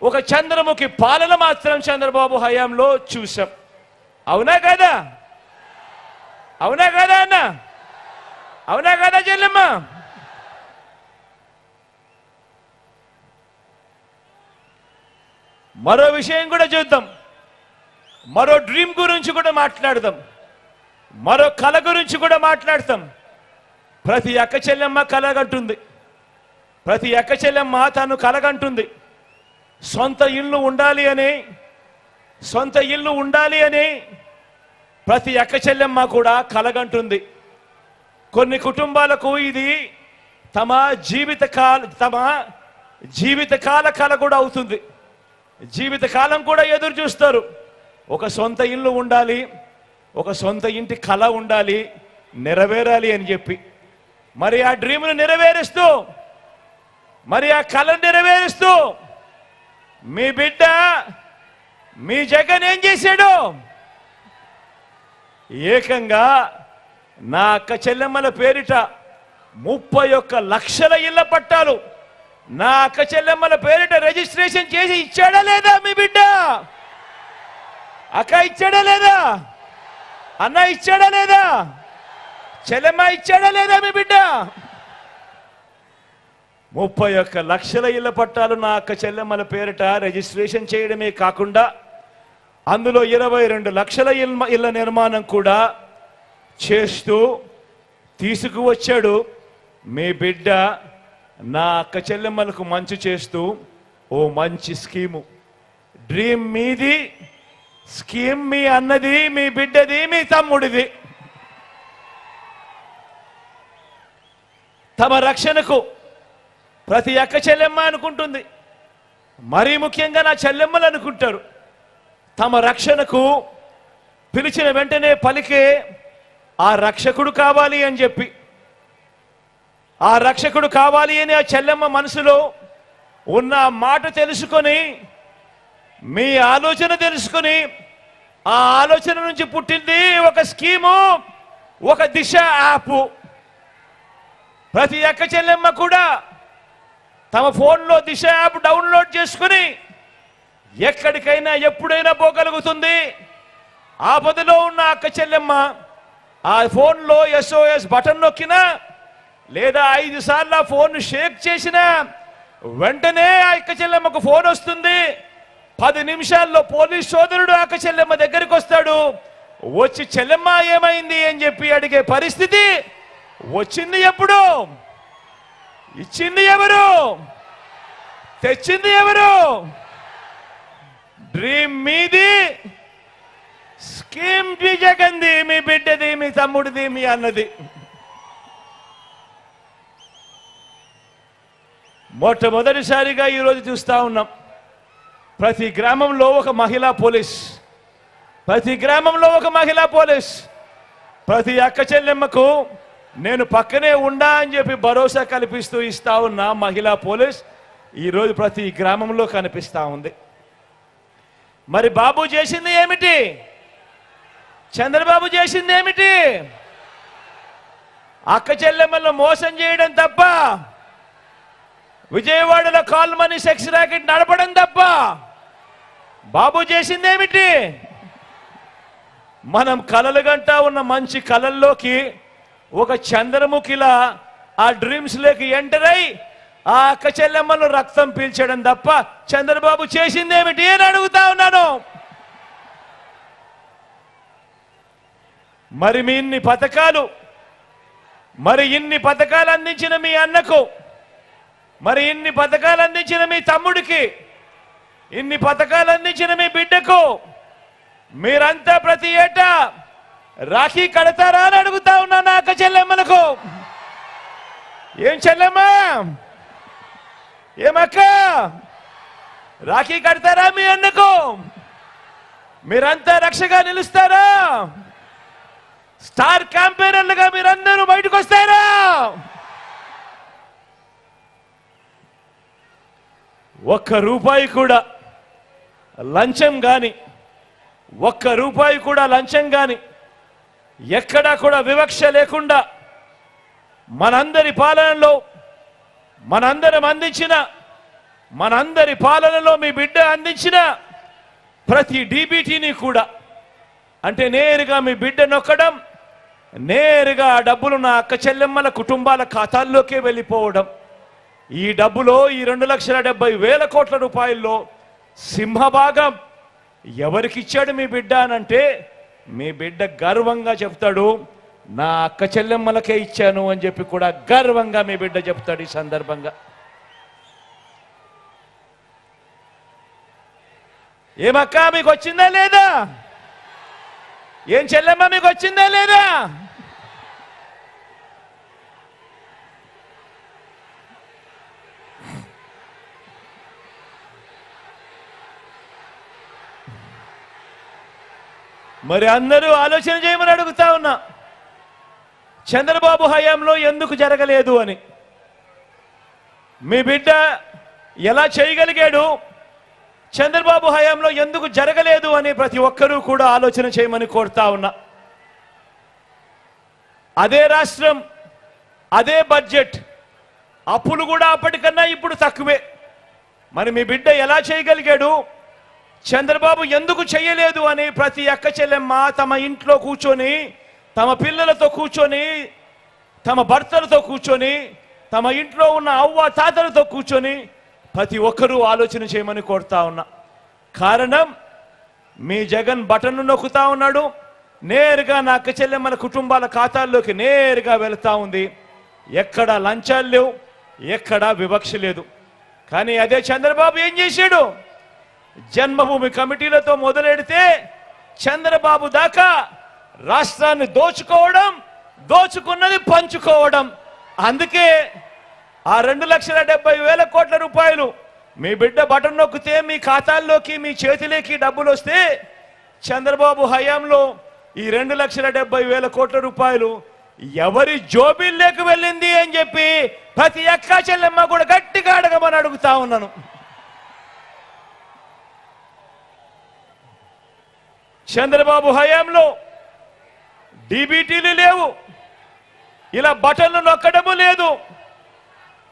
ఒక చంద్రముఖి పాలన మాత్రం చంద్రబాబు హయాంలో చూసాం. అవునా కదా? అవునా కదా అన్న? అవునా కదా చెల్లెమ్మ? మరో విషయం కూడా చూద్దాం. మరో డ్రీమ్ గురించి కూడా మాట్లాడదాం. మరో కళ గురించి కూడా మాట్లాడతాం. ప్రతి అక్క చెల్లెమ్మ కలగంటుంది. ప్రతి అక్క చెల్లెమ్మ తను కలగంటుంది. సొంత ఇల్లు ఉండాలి అని, సొంత ఇల్లు ఉండాలి అని ప్రతి అక్క చెల్లెమ్మ కూడా కలగంటుంది. కొన్ని కుటుంబాలకు ఇది తమ జీవితకాల కళ కూడా అవుతుంది. జీవితకాలం కూడా ఎదురు చూస్తారు. ఒక సొంత ఇల్లు ఉండాలి, ఒక సొంత ఇంటి కళ ఉండాలి, నెరవేరాలి అని చెప్పి. మరి ఆ డ్రీమ్ను నెరవేరుస్తూ, మరి ఆ కళను నెరవేరుస్తూ మీ బిడ్డ, మీ జగన్ ఏం చేశాడు? ఏకంగా నా అక్క చెల్లెమ్మల పేరిట 31 లక్షల ఇళ్ల పట్టాలు నా అక్క చెల్లెమ్మల పేరిట రిజిస్ట్రేషన్ చేసి ఇచ్చాడా లేదా మీ బిడ్డ? అక్క ఇచ్చాడా లేదా? అన్న ఇచ్చాడా లేదా? చెల్లెమ్మ ఇచ్చాడా లేదా మీ బిడ్డ? 31 లక్షల ఇళ్ల పట్టాలు నా అక్క చెల్లెమ్మల పేరిట రిజిస్ట్రేషన్ చేయడమే కాకుండా అందులో 22 లక్షల ఇళ్ల నిర్మాణం కూడా చేస్తూ తీసుకువచ్చాడు మీ బిడ్డ. నా అక్క చెల్లెమ్మలకు మంచి చేస్తూ ఓ మంచి స్కీము. డ్రీమ్ మీది, స్కీమ్ మీ అన్నది, మీ బిడ్డది, మీ తమ్ముడిది. తమ రక్షణకు ప్రతి అక్క చెల్లెమ్మ అనుకుంటుంది. మరీ ముఖ్యంగా నా చెల్లెమ్మలు అనుకుంటారు. తమ రక్షణకు పిలిచిన వెంటనే పలికే ఆ రక్షకుడు కావాలి అని చెప్పి, ఆ రక్షకుడు కావాలి అని ఆ చెల్లెమ్మ మనసులో ఉన్న మాట తెలుసుకొని, మీ ఆలోచన తెలుసుకొని, ఆ ఆలోచన నుంచి పుట్టింది ఒక స్కీము, ఒక దిశ యాప్. ప్రతి అక్క చెల్లెమ్మ కూడా తమ ఫోన్లో దిశ యాప్ డౌన్లోడ్ చేసుకుని ఎక్కడికైనా ఎప్పుడైనా పోగలుగుతుంది. ఆపదలో ఉన్న అక్క చెల్లెమ్మ ఆ ఫోన్లో SOS బటన్ నొక్కినా లేదా 5 సార్లు ఆ ఫోన్ షేక్ చేసినా వెంటనే ఆ అక్క చెల్లెమ్మకు ఫోన్ వస్తుంది. 10 నిమిషాల్లో పోలీస్ సోదరుడు అక్క చెల్లెమ్మ దగ్గరికి వస్తాడు. వచ్చి చెల్లెమ్మ ఏమైంది అని చెప్పి అడిగే పరిస్థితి వచ్చింది. ఎప్పుడు ఇచ్చింది ఎవరు? తెచ్చింది ఎవరు? డ్రీమ్ మీది, స్కీమ్ మీ జగన్ది, మీ బిడ్డది, మీ తమ్ముడిది, మీ అన్నది. మొట్టమొదటిసారిగా ఈరోజు చూస్తా ఉన్నాం. ప్రతి గ్రామంలో ఒక మహిళా పోలీస్, ప్రతి గ్రామంలో ఒక మహిళా పోలీస్. ప్రతి అక్క చెల్లెమ్మకు నేను పక్కనే ఉండా అని చెప్పి భరోసా కల్పిస్తూ ఇస్తా ఉన్న మహిళా పోలీస్ ఈరోజు ప్రతి గ్రామంలో కనిపిస్తా ఉంది. మరి బాబు చేసింది ఏమిటి? చంద్రబాబు చేసింది ఏమిటి? అక్క చెల్లెమ్మలను మోసం చేయడం తప్ప, విజయవాడలో కాల్ మనీ సెక్స్ ర్యాకెట్ నడపడం తప్ప బాబు చేసింది ఏమిటి? మనం కలలు గంటా ఉన్న మంచి కలల్లోకి ఒక చంద్రముఖిలా ఆ డ్రీమ్స్ లోకి ఎంటర్ అయి ఆ అక్క చెల్లెమ్మను రక్తం పీల్చడం తప్ప చంద్రబాబు చేసింది ఏమిటి అని అడుగుతా ఉన్నాను. మరి మీ ఇన్ని పథకాలు అందించిన మీ అన్నకు, మరి ఇన్ని పథకాలు అందించిన మీ తమ్ముడికి, ఇన్ని పథకాలు అందించిన మీ బిడ్డకు మీరంతా ప్రతి ఏటా రాఖీ కడతారా అని అడుగుతా ఉన్నా నా అక్క చెల్లెమ్మలకు. ఏం చెల్లెమ్మా, ఏమక్క రాఖీ కడతారా మీ అన్నకు? మీరంతా రక్షగా నిలుస్తారా? స్టార్ క్యాంపెయినర్లుగా మీరందరూ బయటకు వస్తారా? ఒక్క రూపాయి కూడా లంచం గాని, ఒక్క రూపాయి కూడా లంచం గాని, ఎక్కడా కూడా వివక్ష లేకుండా మనందరి పాలనలో మనందరి పాలనలో మీ బిడ్డ అందించిన ప్రతి డీబీటీని కూడా, అంటే నేరుగా మీ బిడ్డ నొక్కడం, నేరుగా ఆ డబ్బులు నా అక్క చెల్లెమ్మల కుటుంబాల ఖాతాల్లోకే వెళ్ళిపోవడం. ఈ డబ్బులో ఈ 2,70,000 కోట్ల రూపాయల్లో సింహభాగం ఎవరికిచ్చాడు మీ బిడ్డ అనంటే, మీ బిడ్డ గర్వంగా చెప్తాడు, నా అక్క చెల్లెమ్మలకే ఇచ్చాను అని చెప్పి కూడా గర్వంగా మీ బిడ్డ చెప్తాడు. ఈ సందర్భంగా ఏమక్క మీకు వచ్చిందా లేదా? ఏం చెల్లెమ్మ మీకు వచ్చిందా లేదా? మరి అందరూ ఆలోచన చేయమని అడుగుతా ఉన్నా, చంద్రబాబు హయాంలో ఎందుకు జరగలేదు అని. మీ బిడ్డ ఎలా చేయగలిగాడు, చంద్రబాబు హయాంలో ఎందుకు జరగలేదు అని ప్రతి ఒక్కరూ కూడా ఆలోచన చేయమని కోరుతా ఉన్నా. అదే రాష్ట్రం, అదే బడ్జెట్, అప్పులు కూడా అప్పటికన్నా ఇప్పుడు తక్కువే. మరి మీ బిడ్డ ఎలా చేయగలిగాడు, చంద్రబాబు ఎందుకు చేయలేదు అని ప్రతి అక్క చెల్లెమ్మ తమ ఇంట్లో కూర్చొని, తమ పిల్లలతో కూర్చొని, తమ భర్తలతో కూర్చొని, తమ ఇంట్లో ఉన్న అవ్వ తాతలతో కూర్చొని ప్రతి ఒక్కరూ ఆలోచన చేయమని కోరుతా ఉన్నా. కారణం, మీ జగన్ బటన్ను నొక్కుతా ఉన్నాడు, నేరుగా నా అక్క చెల్లెమ్మల కుటుంబాల ఖాతాల్లోకి నేరుగా వెళుతూ ఉంది. ఎక్కడా లంచాలు లేవు, ఎక్కడా వివక్ష లేదు. కానీ అదే చంద్రబాబు ఏం చేశాడు, జన్మభూమి కమిటీలతో మొదలెడితే చంద్రబాబు దాకా రాష్ట్రాన్ని దోచుకోవడం, దోచుకున్నది పంచుకోవడం. అందుకే ఆ 2,70,000 కోట్ల రూపాయలు మీ బిడ్డ బటన్ నొక్కితే మీ ఖాతాల్లోకి, మీ చేతిలోకి డబ్బులు వస్తే, చంద్రబాబు హయాంలో ఈ 2,70,000 కోట్ల రూపాయలు ఎవరి జోబీల్లోకి వెళ్ళింది అని చెప్పి ప్రతి అక్క చెల్లెమ్మ కూడా గట్టిగా అడగమని అడుగుతా ఉన్నాను. చంద్రబాబు హయాంలో డీబీటీలు లేవు, ఇలా బటన్లు నొక్కడము లేదు,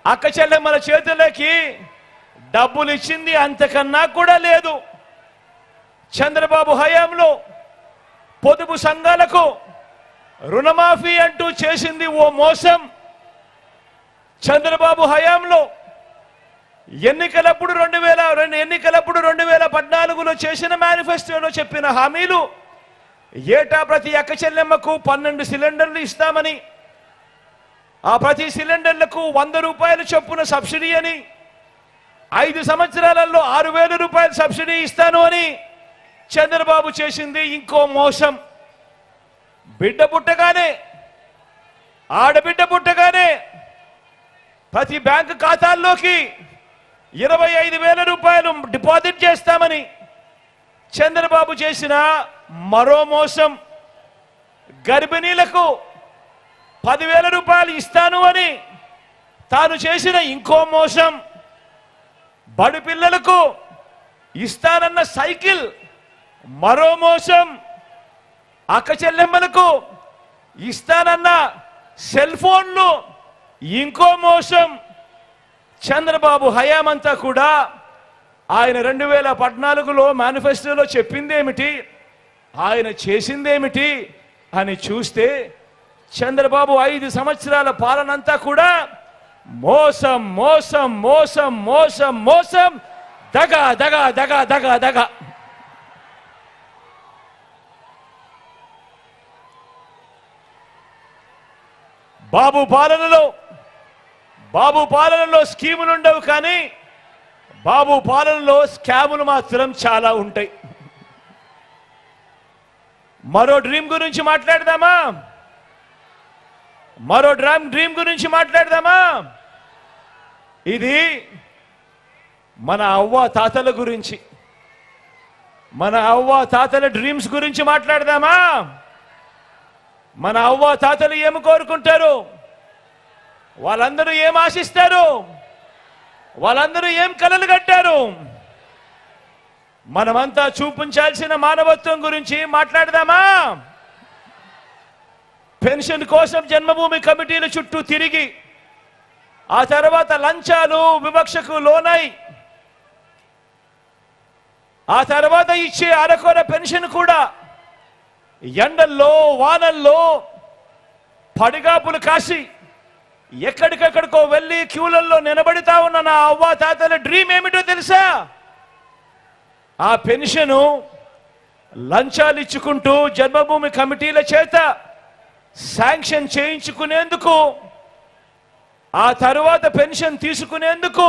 అక్క చెల్లెమ్మల చేతులకి డబ్బులు ఇచ్చింది అంతకన్నా కూడా లేదు. చంద్రబాబు హయాంలో పొదుపు సంఘాలకు రుణమాఫీ అంటూ చేసింది ఓ మోసం. చంద్రబాబు హయాంలో ఎన్నికలప్పుడు 2014లో చేసిన మేనిఫెస్టోలో చెప్పిన హామీలు, ఏటా ప్రతి అక్క చెల్లెమ్మకు 12 సిలిండర్లు ఇస్తామని, ఆ ప్రతి సిలిండర్లకు 100 రూపాయల చొప్పున సబ్సిడీ అని, 5 సంవత్సరాలలో 6,000 రూపాయలు సబ్సిడీ ఇస్తాను అని చంద్రబాబు చేసింది ఇంకో మోసం. బిడ్డ పుట్టగానే, ఆడబిడ్డ పుట్టగానే ప్రతి బ్యాంకు ఖాతాల్లోకి 25,000 రూపాయలు డిపాజిట్ చేస్తామని చంద్రబాబు చేసిన మరో మోసం. గర్భిణీలకు 10,000 రూపాయలు ఇస్తాను అని తాను చేసిన ఇంకో మోసం. బడి పిల్లలకు ఇస్తానన్న సైకిల్ మరో మోసం. అక్క చెల్లెమ్మలకు ఇస్తానన్న సెల్ ఫోన్లు ఇంకో మోసం. చంద్రబాబు హయామంతా కూడా ఆయన 2014లో మేనిఫెస్టోలో చెప్పిందేమిటి, ఆయన చేసిందేమిటి అని చూస్తే చంద్రబాబు 5 సంవత్సరాల పాలనంతా కూడా మోసం మోసం మోసం మోసం మోసం, దగా దగా దగా దగా దగా. బాబు పాలనలో స్కీములు ఉండవు, కానీ బాబు పాలనలో స్కాములు మాత్రం చాలా ఉంటాయి. మరో డ్రీమ్ గురించి మాట్లాడదామా? ఇది మన అవ్వ తాతల గురించి, మన అవ్వ తాతల డ్రీమ్స్ గురించి మాట్లాడదామా? మన అవ్వ తాతలు ఏం కోరుకుంటారు, వాళ్ళందరూ ఏం ఆశిస్తారు, వాళ్ళందరూ ఏం కలలు కట్టారు? మనమంతా చూపించాల్సిన మానవత్వం గురించి మాట్లాడదామా? పెన్షన్ కోసం జన్మభూమి కమిటీల చుట్టూ తిరిగి ఆ తర్వాత లంచాలు వివక్షకు లోనై ఆ తర్వాత ఇచ్చే అరకొర పెన్షన్ కూడా ఎండల్లో వానల్లో పడిగాపులు కాసి ఎక్కడికెక్కడికో వెళ్ళి క్యూలల్లో నిలబడితా ఉన్న నా అవ్వ తాతల డ్రీమ్ ఏమిటో తెలుసా? ఆ పెన్షను లంచాలు ఇచ్చుకుంటూ జన్మభూమి కమిటీల చేత శాంక్షన్ చేయించుకునేందుకు, ఆ తరువాత పెన్షన్ తీసుకునేందుకు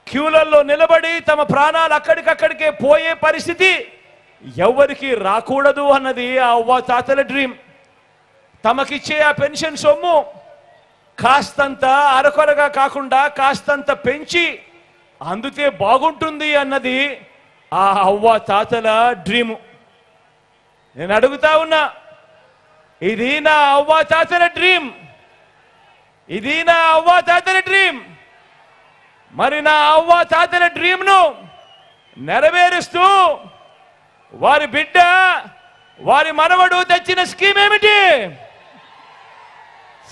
క్యూలల్లో నిలబడి తమ ప్రాణాలు అక్కడికక్కడికే పోయే పరిస్థితి ఎవరికి రాకూడదు అన్నది ఆ అవ్వ తాతల డ్రీమ్. తమకిచ్చే ఆ పెన్షన్ సొమ్ము కాస్తంత అరకొరగా కాకుండా కాస్తంత పెంచి అందుతే బాగుంటుంది అన్నది ఆ అవ్వ తాతల డ్రీము. నేను అడుగుతా ఉన్నా, ఇది నా అవ్వ తాతల డ్రీమ్, ఇది నా అవ్వ తాతల డ్రీమ్. మరి నా అవ్వ తాతల డ్రీమ్ను నెరవేరుస్తూ వారి బిడ్డ వారి మనవడు తెచ్చిన స్కీమ్ ఏమిటి?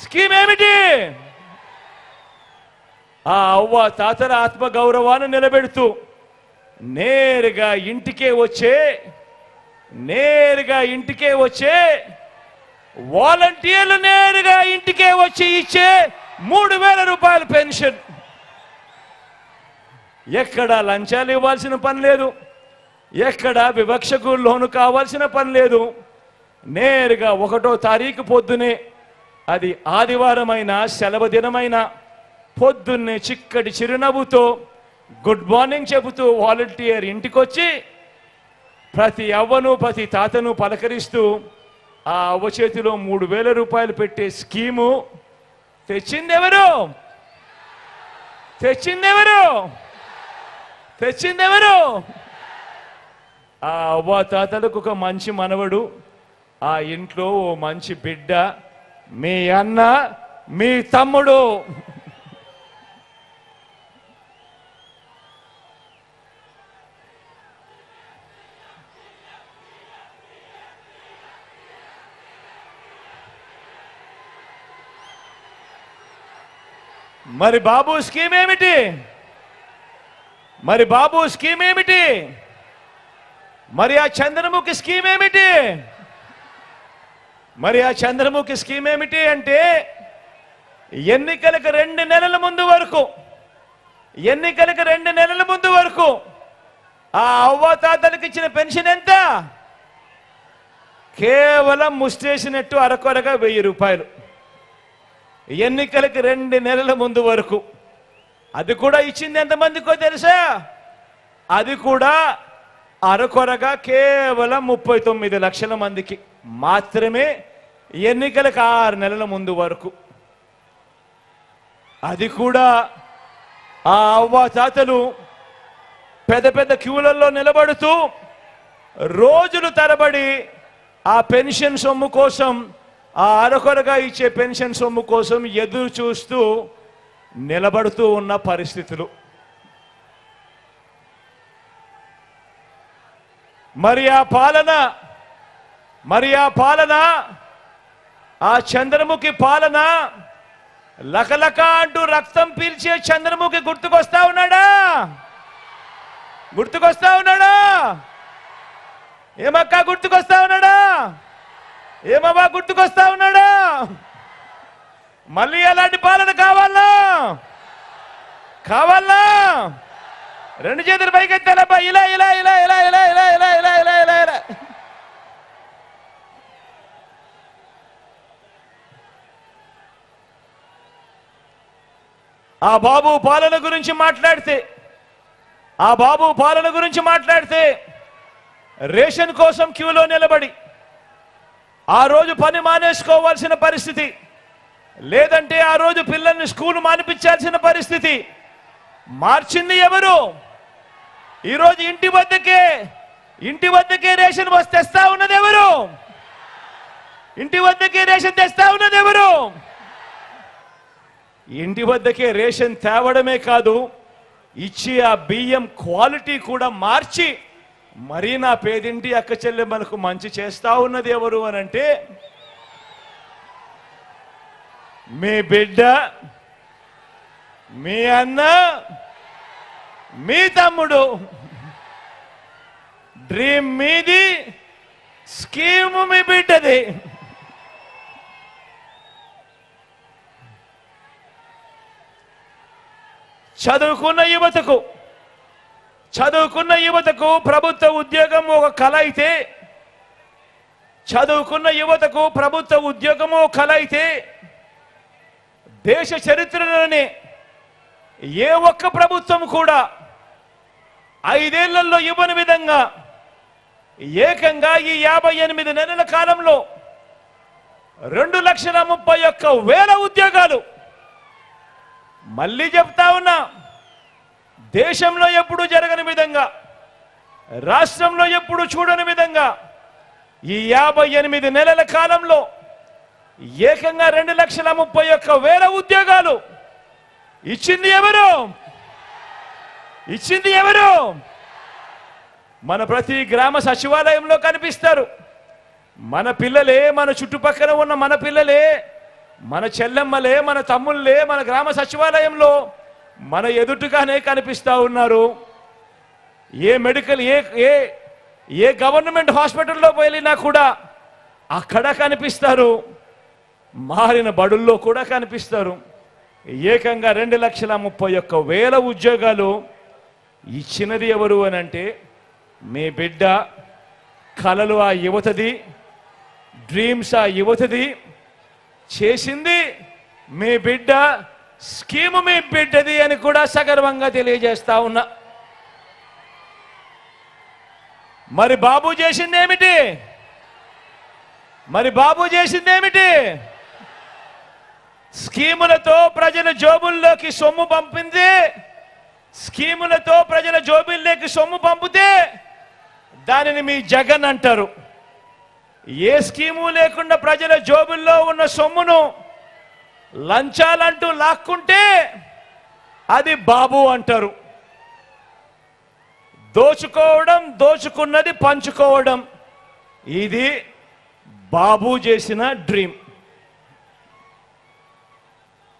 స్కీమ్ ఏమిటి? ఆ అవ్వ తాతల ఆత్మగౌరవాన్ని నిలబెడుతూ నేరుగా ఇంటికే వచ్చే వాలంటీర్లు నేరుగా ఇంటికే వచ్చి ఇచ్చే 3,000 రూపాయల పెన్షన్. ఎక్కడ లంచాలు ఇవ్వాల్సిన పని లేదు, ఎక్కడ వివక్షకు లోను కావాల్సిన పని లేదు. నేరుగా 1వ తారీఖు పొద్దునే, అది ఆదివారమైన సెలవు దినమైన పొద్దున్నే చిక్కటి చిరునవ్వుతో గుడ్ మార్నింగ్ చెబుతూ వాలంటీర్ ఇంటికొచ్చి ప్రతి అవ్వను ప్రతి తాతను పలకరిస్తూ ఆ అవ్వ చేతిలో 3,000 రూపాయలు పెట్టే స్కీము తెచ్చిందెవరు? ఆ అవ్వ తాతలకు ఒక మంచి మనవడు, ఆ ఇంట్లో ఓ మంచి బిడ్డ, మీ అన్న, మీ తమ్ముడు. మరి బాబు స్కీమ్ ఏమిటి? మరి ఆ చంద్రముఖి స్కీమ్ ఏమిటి? అంటే ఎన్నికలకు 2 నెలల ముందు వరకు ఆ అవ్వ తాతలకు ఇచ్చిన పెన్షన్ ఎంత? కేవలం ముస్టేసినట్టు అరకొరగా 1000 రూపాయలు. ఎన్నికలకు 2 నెలల ముందు వరకు. అది కూడా ఇచ్చింది ఎంతమందికో తెలుసా? అది కూడా అరకొరగా కేవలం 39 లక్షల మందికి మాత్రమే, ఎన్నికలకు 6 నెలల ముందు వరకు. అది కూడా ఆ అవ్వ తాతలు పెద్ద పెద్ద క్యూలలో నిలబడుతూ రోజులు తరబడి ఆ పెన్షన్ సొమ్ము కోసం, ఆ అరకొరగా ఇచ్చే పెన్షన్ సొమ్ము కోసం ఎదురు చూస్తూ నిలబడుతూ ఉన్న పరిస్థితులు. మరి ఆ పాలన, ఆ చంద్రముఖి పాలన, లకలక అంటూ రక్తం పీల్చే చంద్రముఖి గుర్తుకొస్తా ఉన్నాడా? ఏమక్క గుర్తుకొస్తా ఉన్నాడా? ఏమవ్వా గుర్తుకొస్తా ఉన్నాడా? మళ్ళీ అలాంటి పాలన కావాలా? 2 చేతులు పైకెత్తాలబ్బా, ఇలా. ఆ బాబు పాలన గురించి మాట్లాడితే రేషన్ కోసం క్యూలో నిలబడి ఆ రోజు పని మానేసుకోవాల్సిన పరిస్థితి, లేదంటే ఆ రోజు పిల్లల్ని స్కూల్ మానిపించాల్సిన పరిస్థితి మార్చింది ఎవరు? ఈరోజు ఇంటి వద్దకే రేషన్ తెస్తా ఉన్నది ఎవరు? ఇంటి వద్దకే రేషన్ తేవడమే కాదు, ఇచ్చి ఆ బియ్యం క్వాలిటీ కూడా మార్చి మరీ నా పేదింటి అక్క చెల్లెమ్మలకు మంచి చేస్తా ఉన్నది ఎవరు అనంటే మీ బిడ్డ, మీ అన్న, మీ తమ్ముడు. డ్రీమ్ మీది, స్కీమ్ మీ బిడ్డది. చదువుకున్న యువతకు ప్రభుత్వ ఉద్యోగం ఒక కల అయితే, చదువుకున్న యువతకు ప్రభుత్వ ఉద్యోగము కల అయితే దేశ చరిత్రలోనే ఏ ఒక్క ప్రభుత్వం కూడా 5 ఏళ్లలో ఇవ్వని విధంగా ఏకంగా ఈ 58 నెలల కాలంలో 2,31,000 ఉద్యోగాలు. మళ్ళీ చెప్తా ఉన్నా, దేశంలో ఎప్పుడు జరగని విధంగా, రాష్ట్రంలో ఎప్పుడు చూడని విధంగా ఈ 58 నెలల కాలంలో ఏకంగా 2,31,000 ఉద్యోగాలు ఇచ్చింది ఎవరు? ఇచ్చింది ఎవరు? మన ప్రతి గ్రామ సచివాలయంలో కనిపిస్తారు. మన పిల్లలే, మన చుట్టుపక్కల ఉన్న మన పిల్లలే, మన చెల్లెమ్మలే, మన తమ్ముళ్ళే మన గ్రామ సచివాలయంలో మన ఎదుటిగానే కనిపిస్తా ఉన్నారు. ఏ మెడికల్ ఏ గవర్నమెంట్ హాస్పిటల్లో వెళ్ళినా కూడా అక్కడ కనిపిస్తారు. మారిన బడుల్లో కూడా కనిపిస్తారు. ఏకంగా 2,31,000 ఉద్యోగాలు ఇచ్చినది ఎవరు అనంటే మీ బిడ్డ. కలలు ఆ యువతది, డ్రీమ్స్ ఆ యువతది, చేసింది మీ బిడ్డ, స్కీము మీ బిడ్డది అని కూడా సగర్వంగా తెలియజేస్తా ఉన్నా. మరి బాబు చేసిందేమిటి? స్కీములతో ప్రజల జోబుల్లోకి సొమ్ము పంపింది. స్కీములతో ప్రజల జోబుల్లోకి సొమ్ము పంపితే దానిని మీ జగన్ అంటారు. ఏ స్కీము లేకుండా ప్రజల జోబుల్లో ఉన్న సొమ్మును లంచాలంటూ లాక్కుంటే అది బాబు అంటారు. దోచుకోవడం, దోచుకున్నది పంచుకోవడం, ఇది బాబు చేసిన డ్రీమ్.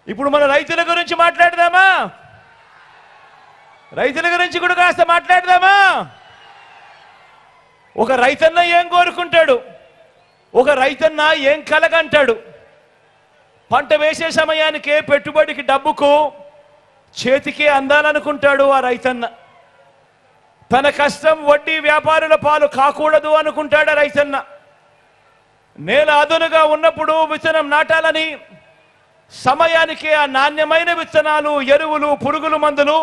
ఇప్పుడు మన రైతుల గురించి మాట్లాడదామా? రైతుల గురించి కూడా కాస్త మాట్లాడదామా? ఒక రైతన్న ఏం కోరుకుంటాడు? ఒక రైతన్న ఏం కలగంటాడు? పంట వేసే సమయానికే పెట్టుబడికి డబ్బుకు చేతికే అందాలనుకుంటాడు ఆ రైతన్న. తన కష్టం వడ్డీ వ్యాపారుల పాలు కాకూడదు అనుకుంటాడు ఆ రైతన్న. నేల అదునుగా ఉన్నప్పుడు విత్తనం నాటాలని సమయానికి ఆ నాణ్యమైన విత్తనాలు, ఎరువులు, పురుగుల మందులు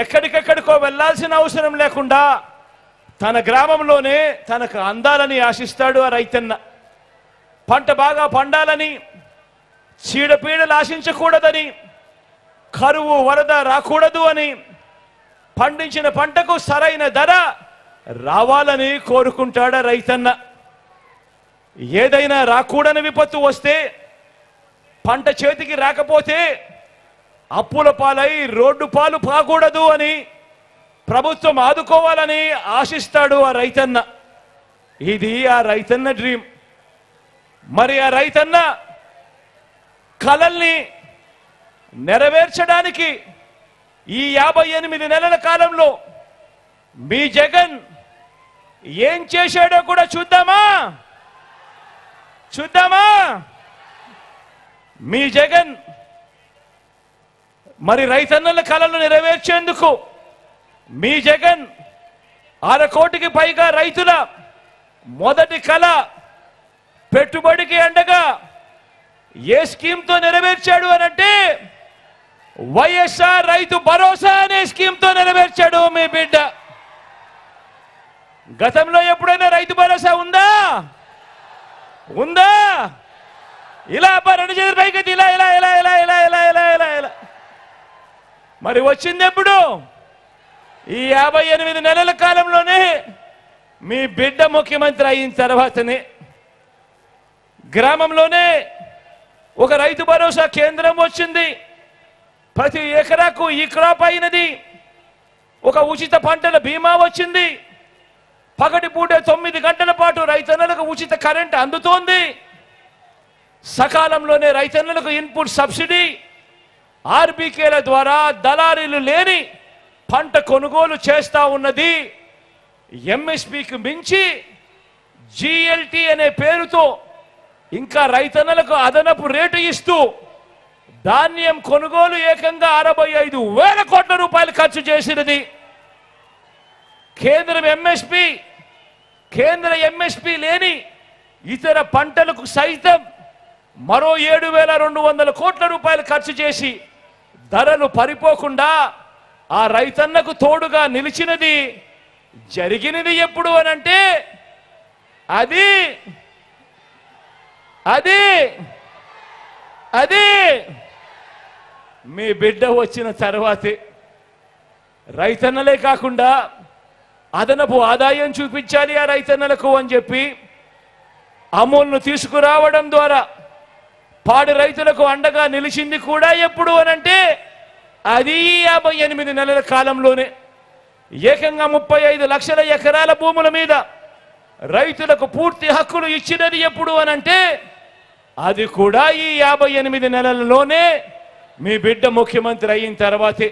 ఎక్కడికెక్కడికో వెళ్లాల్సిన అవసరం లేకుండా తన గ్రామంలోనే తనకు అందాలని ఆశిస్తాడు ఆ రైతన్న. పంట బాగా పండాలని, చీడపీడలు ఆశించకూడదని, కరువు వరద రాకూడదు అని, పండించిన పంటకు సరైన ధర రావాలని కోరుకుంటాడు రైతన్న. ఏదైనా రాకూడని విపత్తు వస్తే, పంట చేతికి రాకపోతే అప్పుల పాలై రోడ్డు పాలు కాకూడదు అని ప్రభుత్వం ఆదుకోవాలని ఆశిస్తాడు ఆ రైతన్న. ఇది ఆ రైతన్న డ్రీమ్. మరి ఆ రైతన్న కలల్ని నెరవేర్చడానికి ఈ 58 నెలల కాలంలో మీ జగన్ ఏం చేశాడో కూడా చూద్దామా? మీ జగన్ మరి రైతన్నల కలలు నెరవేర్చేందుకు మీ జగన్ 1/2 కోటికి పైగా రైతుల మొదటి కల పెట్టుబడికి అండగా ఏ స్కీమ్తో నెరవేర్చాడు అనంటే వైఎస్ఆర్ రైతు భరోసా అనే స్కీమ్తో నెరవేర్చాడు మీ బిడ్డ. గతంలో ఎప్పుడైనా రైతు భరోసా ఉందా? ఇలా రెండు చేతులు పైకి ఇలా ఇలా ఇలా ఇలా ఇలా ఇలా ఇలా ఇలా ఇలా మరి వచ్చింది ఎప్పుడు? ఈ 58 నెలల కాలంలోనే మీ బిడ్డ ముఖ్యమంత్రి అయిన తర్వాతనే. గ్రామంలోనే ఒక రైతు భరోసా కేంద్రం వచ్చింది. ప్రతి ఎకరాకు ఈ క్రాప్ అయినది, ఒక ఉచిత పంటల బీమా వచ్చింది, పగటిపూట 9 గంటల పాటు రైతన్నలకు ఉచిత కరెంట్ అందుతోంది, సకాలంలోనే రైతన్నలకు ఇన్పుట్ సబ్సిడీ, ఆర్బీకేల ద్వారా దళారీలు లేని పంట కొనుగోలు చేస్తా ఉన్నది. ఎంఎస్పీకి మించి జిఎల్టీ అనే పేరుతో ఇంకా రైతన్నలకు అదనపు రేటు ఇస్తూ ధాన్యం కొనుగోలు ఏకంగా 65,000 కోట్ల రూపాయలు ఖర్చు చేసినది. కేంద్ర ఎంఎస్పీ లేని ఇతర పంటలకు సైతం మరో 7,200 కోట్ల రూపాయలు ఖర్చు చేసి ధరలు పరిపోకుండా ఆ రైతన్నకు తోడుగా నిలిచినది. జరిగినది ఎప్పుడు అనంటే అది అది అది మీ బిడ్డ వచ్చిన తర్వాతే. రైతన్నలే కాకుండా అదనపు ఆదాయం చూపించాలి ఆ రైతన్నలకు అని చెప్పి అమూల్ను తీసుకురావడం ద్వారా పాడి రైతులకు అండగా నిలిచింది కూడా ఎప్పుడు అనంటే అది 58 నెలల కాలంలోనే. ఏకంగా 35 లక్షల ఎకరాల భూముల మీద రైతులకు పూర్తి హక్కులు ఇచ్చినది ఎప్పుడు అనంటే అది కూడా ఈ 58 నెలలలోనే మీ బిడ్డ ముఖ్యమంత్రి అయిన తర్వాతే.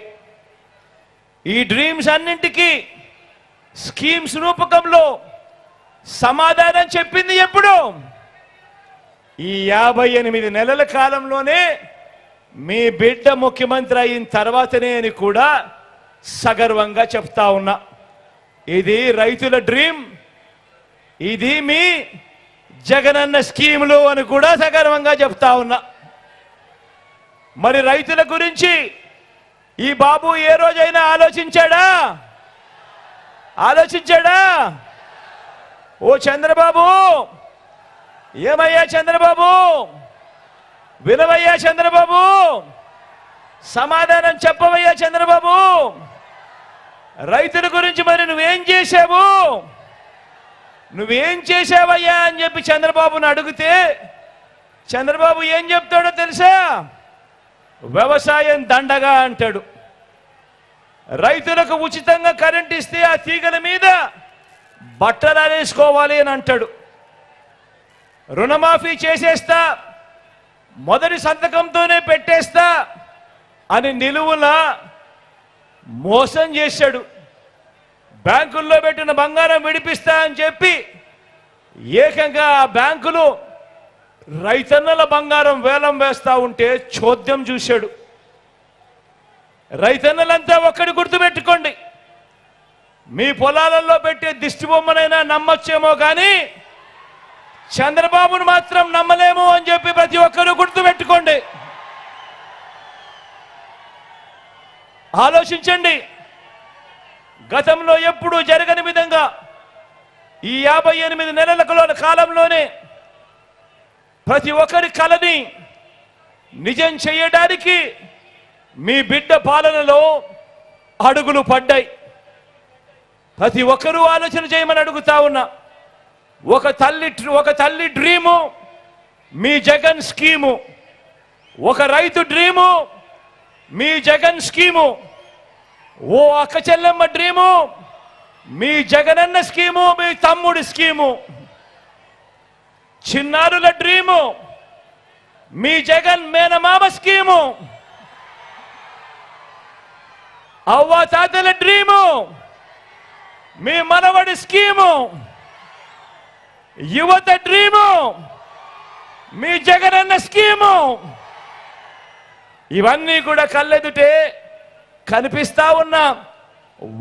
ఈ డ్రీమ్స్ అన్నింటికీ స్కీమ్స్ రూపకంలో సమాధానం చెప్పింది ఎప్పుడు? ఈ 58 నెలల కాలంలోనే మీ బిడ్డ ముఖ్యమంత్రి అయిన తర్వాతనే అని కూడా సగర్వంగా చెప్తా ఉన్నా. ఇది రైతుల డ్రీమ్, ఇది మీ జగనన్న స్కీములు అని కూడా సగర్వంగా చెప్తా ఉన్నా. మరి రైతుల గురించి ఈ బాబు ఏ రోజైనా ఆలోచించాడా? ఓ చంద్రబాబు, ఏమయ్యా చంద్రబాబు, వినవయ్యా చంద్రబాబు, సమాధానం చెప్పవయ్యా చంద్రబాబు, రైతుల గురించి మరి నువ్వేం చేశావయ్యా అని చెప్పి చంద్రబాబును అడిగితే చంద్రబాబు ఏం చెప్తాడో తెలుసా? వ్యవసాయం దండగా అంటాడు. రైతులకు ఉచితంగా కరెంట్ ఇస్తే ఆ తీగల మీద బట్టలు ఆరేసుకోవాలి అని అంటాడు. రుణమాఫీ చేసేస్తా, మొదటి సంతకంతోనే పెట్టేస్తా అని నిలువున మోసం చేశాడు. బ్యాంకుల్లో పెట్టిన బంగారం విడిపిస్తా అని చెప్పి ఏకంగా ఆ బ్యాంకులు రైతన్నల బంగారం వేలం వేస్తా ఉంటే చోద్యం చూశాడు. రైతన్నలంతా ఒక్కడి గుర్తుపెట్టుకోండి, మీ పొలాలలో పెట్టే దిష్టి బొమ్మనైనా నమ్మొచ్చేమో కానీ చంద్రబాబును మాత్రం నమ్మలేము అని చెప్పి ప్రతి ఒక్కరూ గుర్తుపెట్టుకోండి. ఆలోచించండి. గతంలో ఎప్పుడూ జరగని విధంగా ఈ 58 నెలల కాలంలోనే ప్రతి ఒక్కరి కలని నిజం చేయడానికి మీ బిడ్డ పాలనలో అడుగులు పడ్డాయి. ప్రతి ఒక్కరూ ఆలోచన చేయమని అడుగుతా ఉన్నా. ఒక తల్లి డ్రీము మీ జగన్ స్కీము, ఒక రైతు డ్రీము మీ జగన్ స్కీము, ఓ అక్క చెల్లెమ్మ డ్రీము మీ జగనన్న స్కీము, మీ తమ్ముడి స్కీము, చిన్నారుల డ్రీము మీ జగన్ మేనమామ స్కీము, అవ్వ తాతల డ్రీము మీ మనవడి స్కీము, యువత డ్రీము మీ జగనన్న స్కీము. ఇవన్నీ కూడా కళ్ళెదుటే కనిపిస్తా ఉన్న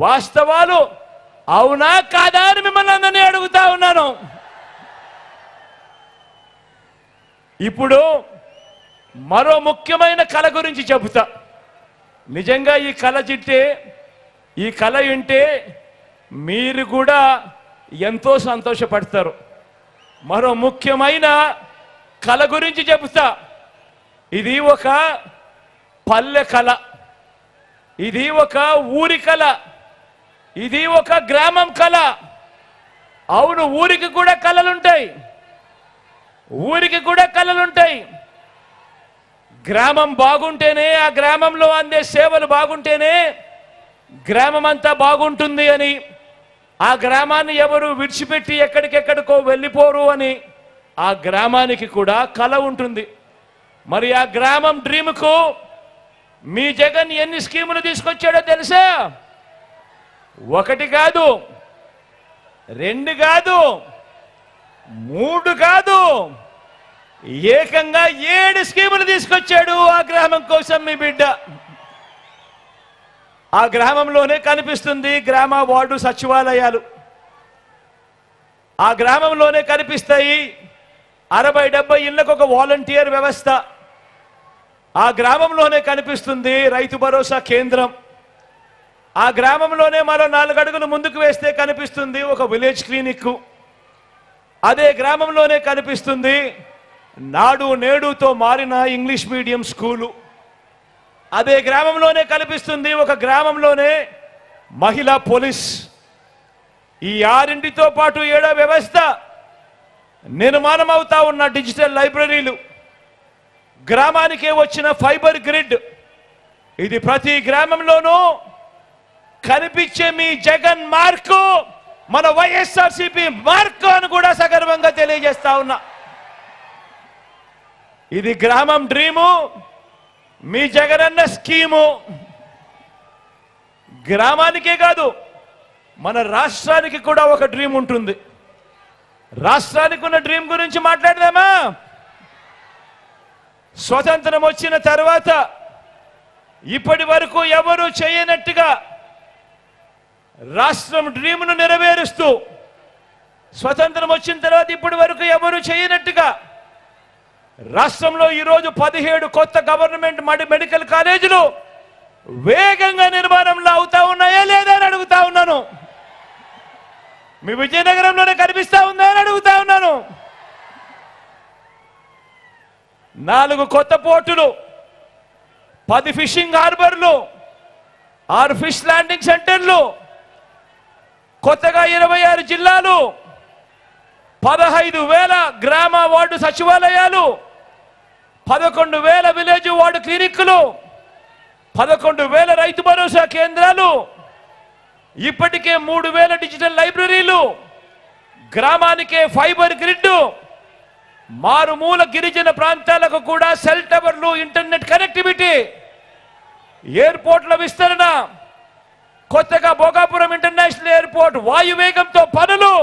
వాస్తవాలు. అవునా కాదా అని మిమ్మల్ని అందరినీ అడుగుతా ఉన్నాను. ఇప్పుడు మరో ముఖ్యమైన కళ గురించి చెబుతా. నిజంగా ఈ కళ వింటే మీరు కూడా ఎంతో సంతోషపడతారు. మరో ముఖ్యమైన కళ గురించి చెబుతా. ఇది ఒక పల్లె కళ, ఇది ఒక ఊరి కళ, ఇది ఒక గ్రామం కళ. అవును, ఊరికి కూడా కళలుంటాయి. గ్రామం బాగుంటేనే, ఆ గ్రామంలో అందే సేవలు బాగుంటేనే గ్రామం అంతా బాగుంటుంది అని, ఆ గ్రామాన్ని ఎవరు విడిచిపెట్టి ఎక్కడికెక్కడికో వెళ్ళిపోరు అని ఆ గ్రామానికి కూడా కల ఉంటుంది. మరి ఆ గ్రామం డ్రీమ్కు మీ జగన్ ఎన్ని స్కీములు తీసుకొచ్చాడో తెలుసా? 1 కాదు, 2 కాదు, 3 కాదు, ఏకంగా 7 స్కీములు తీసుకొచ్చాడు ఆ గ్రామం కోసం మీ బిడ్డ. ఆ గ్రామంలోనే కనిపిస్తుంది గ్రామ వార్డు సచివాలయాలు. ఆ గ్రామంలోనే కనిపిస్తాయి 60-70 ఇళ్లకు ఒక వాలంటీర్ వ్యవస్థ. ఆ గ్రామంలోనే కనిపిస్తుంది రైతు భరోసా కేంద్రం. ఆ గ్రామంలోనే మరో 4 అడుగులు ముందుకు వేస్తే కనిపిస్తుంది ఒక విలేజ్ క్లినిక్. అదే గ్రామంలోనే కనిపిస్తుంది నాడు నేడుతో మారిన ఇంగ్లీష్ మీడియం స్కూలు. అదే గ్రామంలోనే కనిపిస్తుంది ఒక గ్రామంలోనే మహిళా పోలీస్. ఈ 6తో పాటు 7వ వ్యవస్థ నిర్మాణం అవుతా ఉన్న డిజిటల్ లైబ్రరీలు, గ్రామానికే వచ్చిన ఫైబర్ గ్రిడ్. ఇది ప్రతి గ్రామంలోనూ కనిపించే మీ జగన్ మార్కు మన వైఎస్ఆర్సీపీ మార్కు అని కూడా సగర్వంగా తెలియజేస్తా ఉన్నా. ఇది గ్రామం డ్రీము, మీ జగనన్న స్కీము. గ్రామానికే కాదు, మన రాష్ట్రానికి కూడా ఒక డ్రీమ్ ఉంటుంది. రాష్ట్రానికి ఉన్న డ్రీమ్ గురించి మాట్లాడదామా? స్వతంత్రం వచ్చిన తర్వాత ఇప్పటి వరకు ఎవరు చేయనట్టుగా రాష్ట్రం డ్రీమ్ను నెరవేరుస్తూ, స్వతంత్రం వచ్చిన తర్వాత ఇప్పటి వరకు ఎవరు చేయనట్టుగా రాష్ట్రంలో ఈరోజు 17 కొత్త గవర్నమెంట్ మెడికల్ కాలేజీలు వేగంగా నిర్మాణంలో అవుతా ఉన్నాయా లేదా అని అడుగుతా ఉన్నాను. మీ విజయనగరంలోనే కనిపిస్తా ఉందా అని అడుగుతా ఉన్నాను. 4 కొత్త పోర్టులు, 10 ఫిషింగ్ హార్బర్లు, 6 ఫిష్ ల్యాండింగ్ సెంటర్లు, కొత్తగా 26 జిల్లాలు, 15,000 గ్రామ వార్డు సచివాలయాలు, 11,000 విలేజ్ వార్డు క్లినిక్లు, 11,000 రైతు భరోసా కేంద్రాలు, ఇప్పటికే 3,000 డిజిటల్ లైబ్రరీలు, గ్రామానికే ఫైబర్ గ్రిడ్, మారుమూల గిరిజన ప్రాంతాలకు కూడా సెల్ టవర్లు, ఇంటర్నెట్ కనెక్టివిటీ, ఎయిర్పోర్ట్ల విస్తరణ, కొత్తగా భోగాపురం ఇంటర్నేషనల్ ఎయిర్పోర్ట్ వాయువేగంతో పనులు,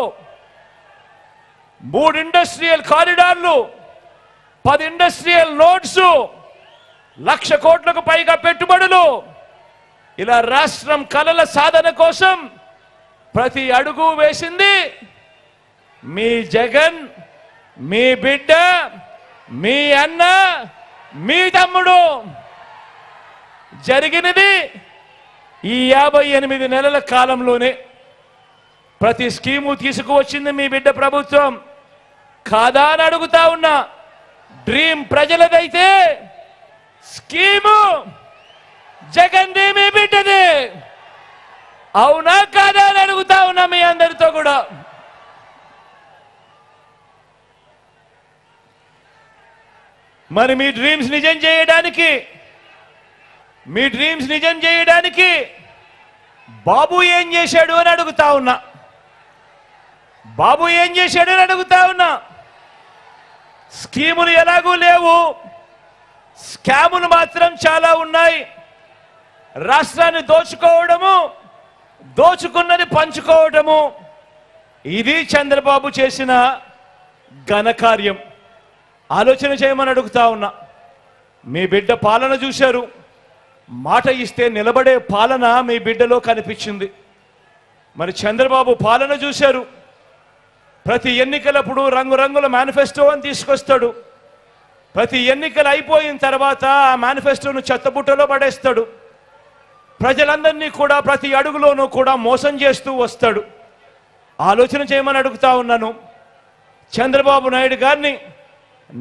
3 ఇండస్ట్రియల్ కారిడార్లు, 10 ఇండస్ట్రియల్ నోడ్స్, 1,00,000 కోట్లకు పైగా పెట్టుబడులు. ఇలా రాష్ట్రం కలల సాధన కోసం ప్రతి అడుగు వేసింది మీ జగన్, మీ బిడ్డ, మీ అన్న, మీ తమ్ముడు. జరిగినది ఈ 58 నెలల కాలంలోనే. ప్రతి స్కీము తీసుకువచ్చింది మీ బిడ్డ ప్రభుత్వం కాదా అని అడుగుతా ఉన్నా. డ్రీమ్ ప్రజలదైతే స్కీము జగన్ది, మీ బిడ్డది. అవునా కాదా అని అడుగుతా ఉన్నా మీ అందరితో కూడా. మరి మీ డ్రీమ్స్ నిజం చేయడానికి బాబు ఏం చేశాడు అని అడుగుతా ఉన్నా. బాబు ఏం చేశాడు అని అడుగుతా ఉన్నా. స్కీములు ఎలాగూ లేవు, స్కాములు మాత్రం చాలా ఉన్నాయి. రాష్ట్రాన్ని దోచుకోవడము, దోచుకున్నది పంచుకోవడము, ఇది చంద్రబాబు చేసిన ఘనకార్యం. ఆలోచన చేయమని అడుగుతా ఉన్నా. మీ బిడ్డ పాలన చూశారు, మాట ఇస్తే నిలబడే పాలన మీ బిడ్డలో కనిపించింది. మరి చంద్రబాబు పాలన చూశారు, ప్రతి ఎన్నికలప్పుడు రంగురంగుల మేనిఫెస్టో అని తీసుకొస్తాడు. ప్రతి ఎన్నికలు అయిపోయిన తర్వాత ఆ మేనిఫెస్టోను చెత్తబుట్టలో పడేస్తాడు. ప్రజలందరినీ కూడా ప్రతి అడుగులోనూ కూడా మోసం చేస్తూ వస్తాడు. ఆలోచన చేయమని అడుగుతా ఉన్నాను. చంద్రబాబు నాయుడు గారిని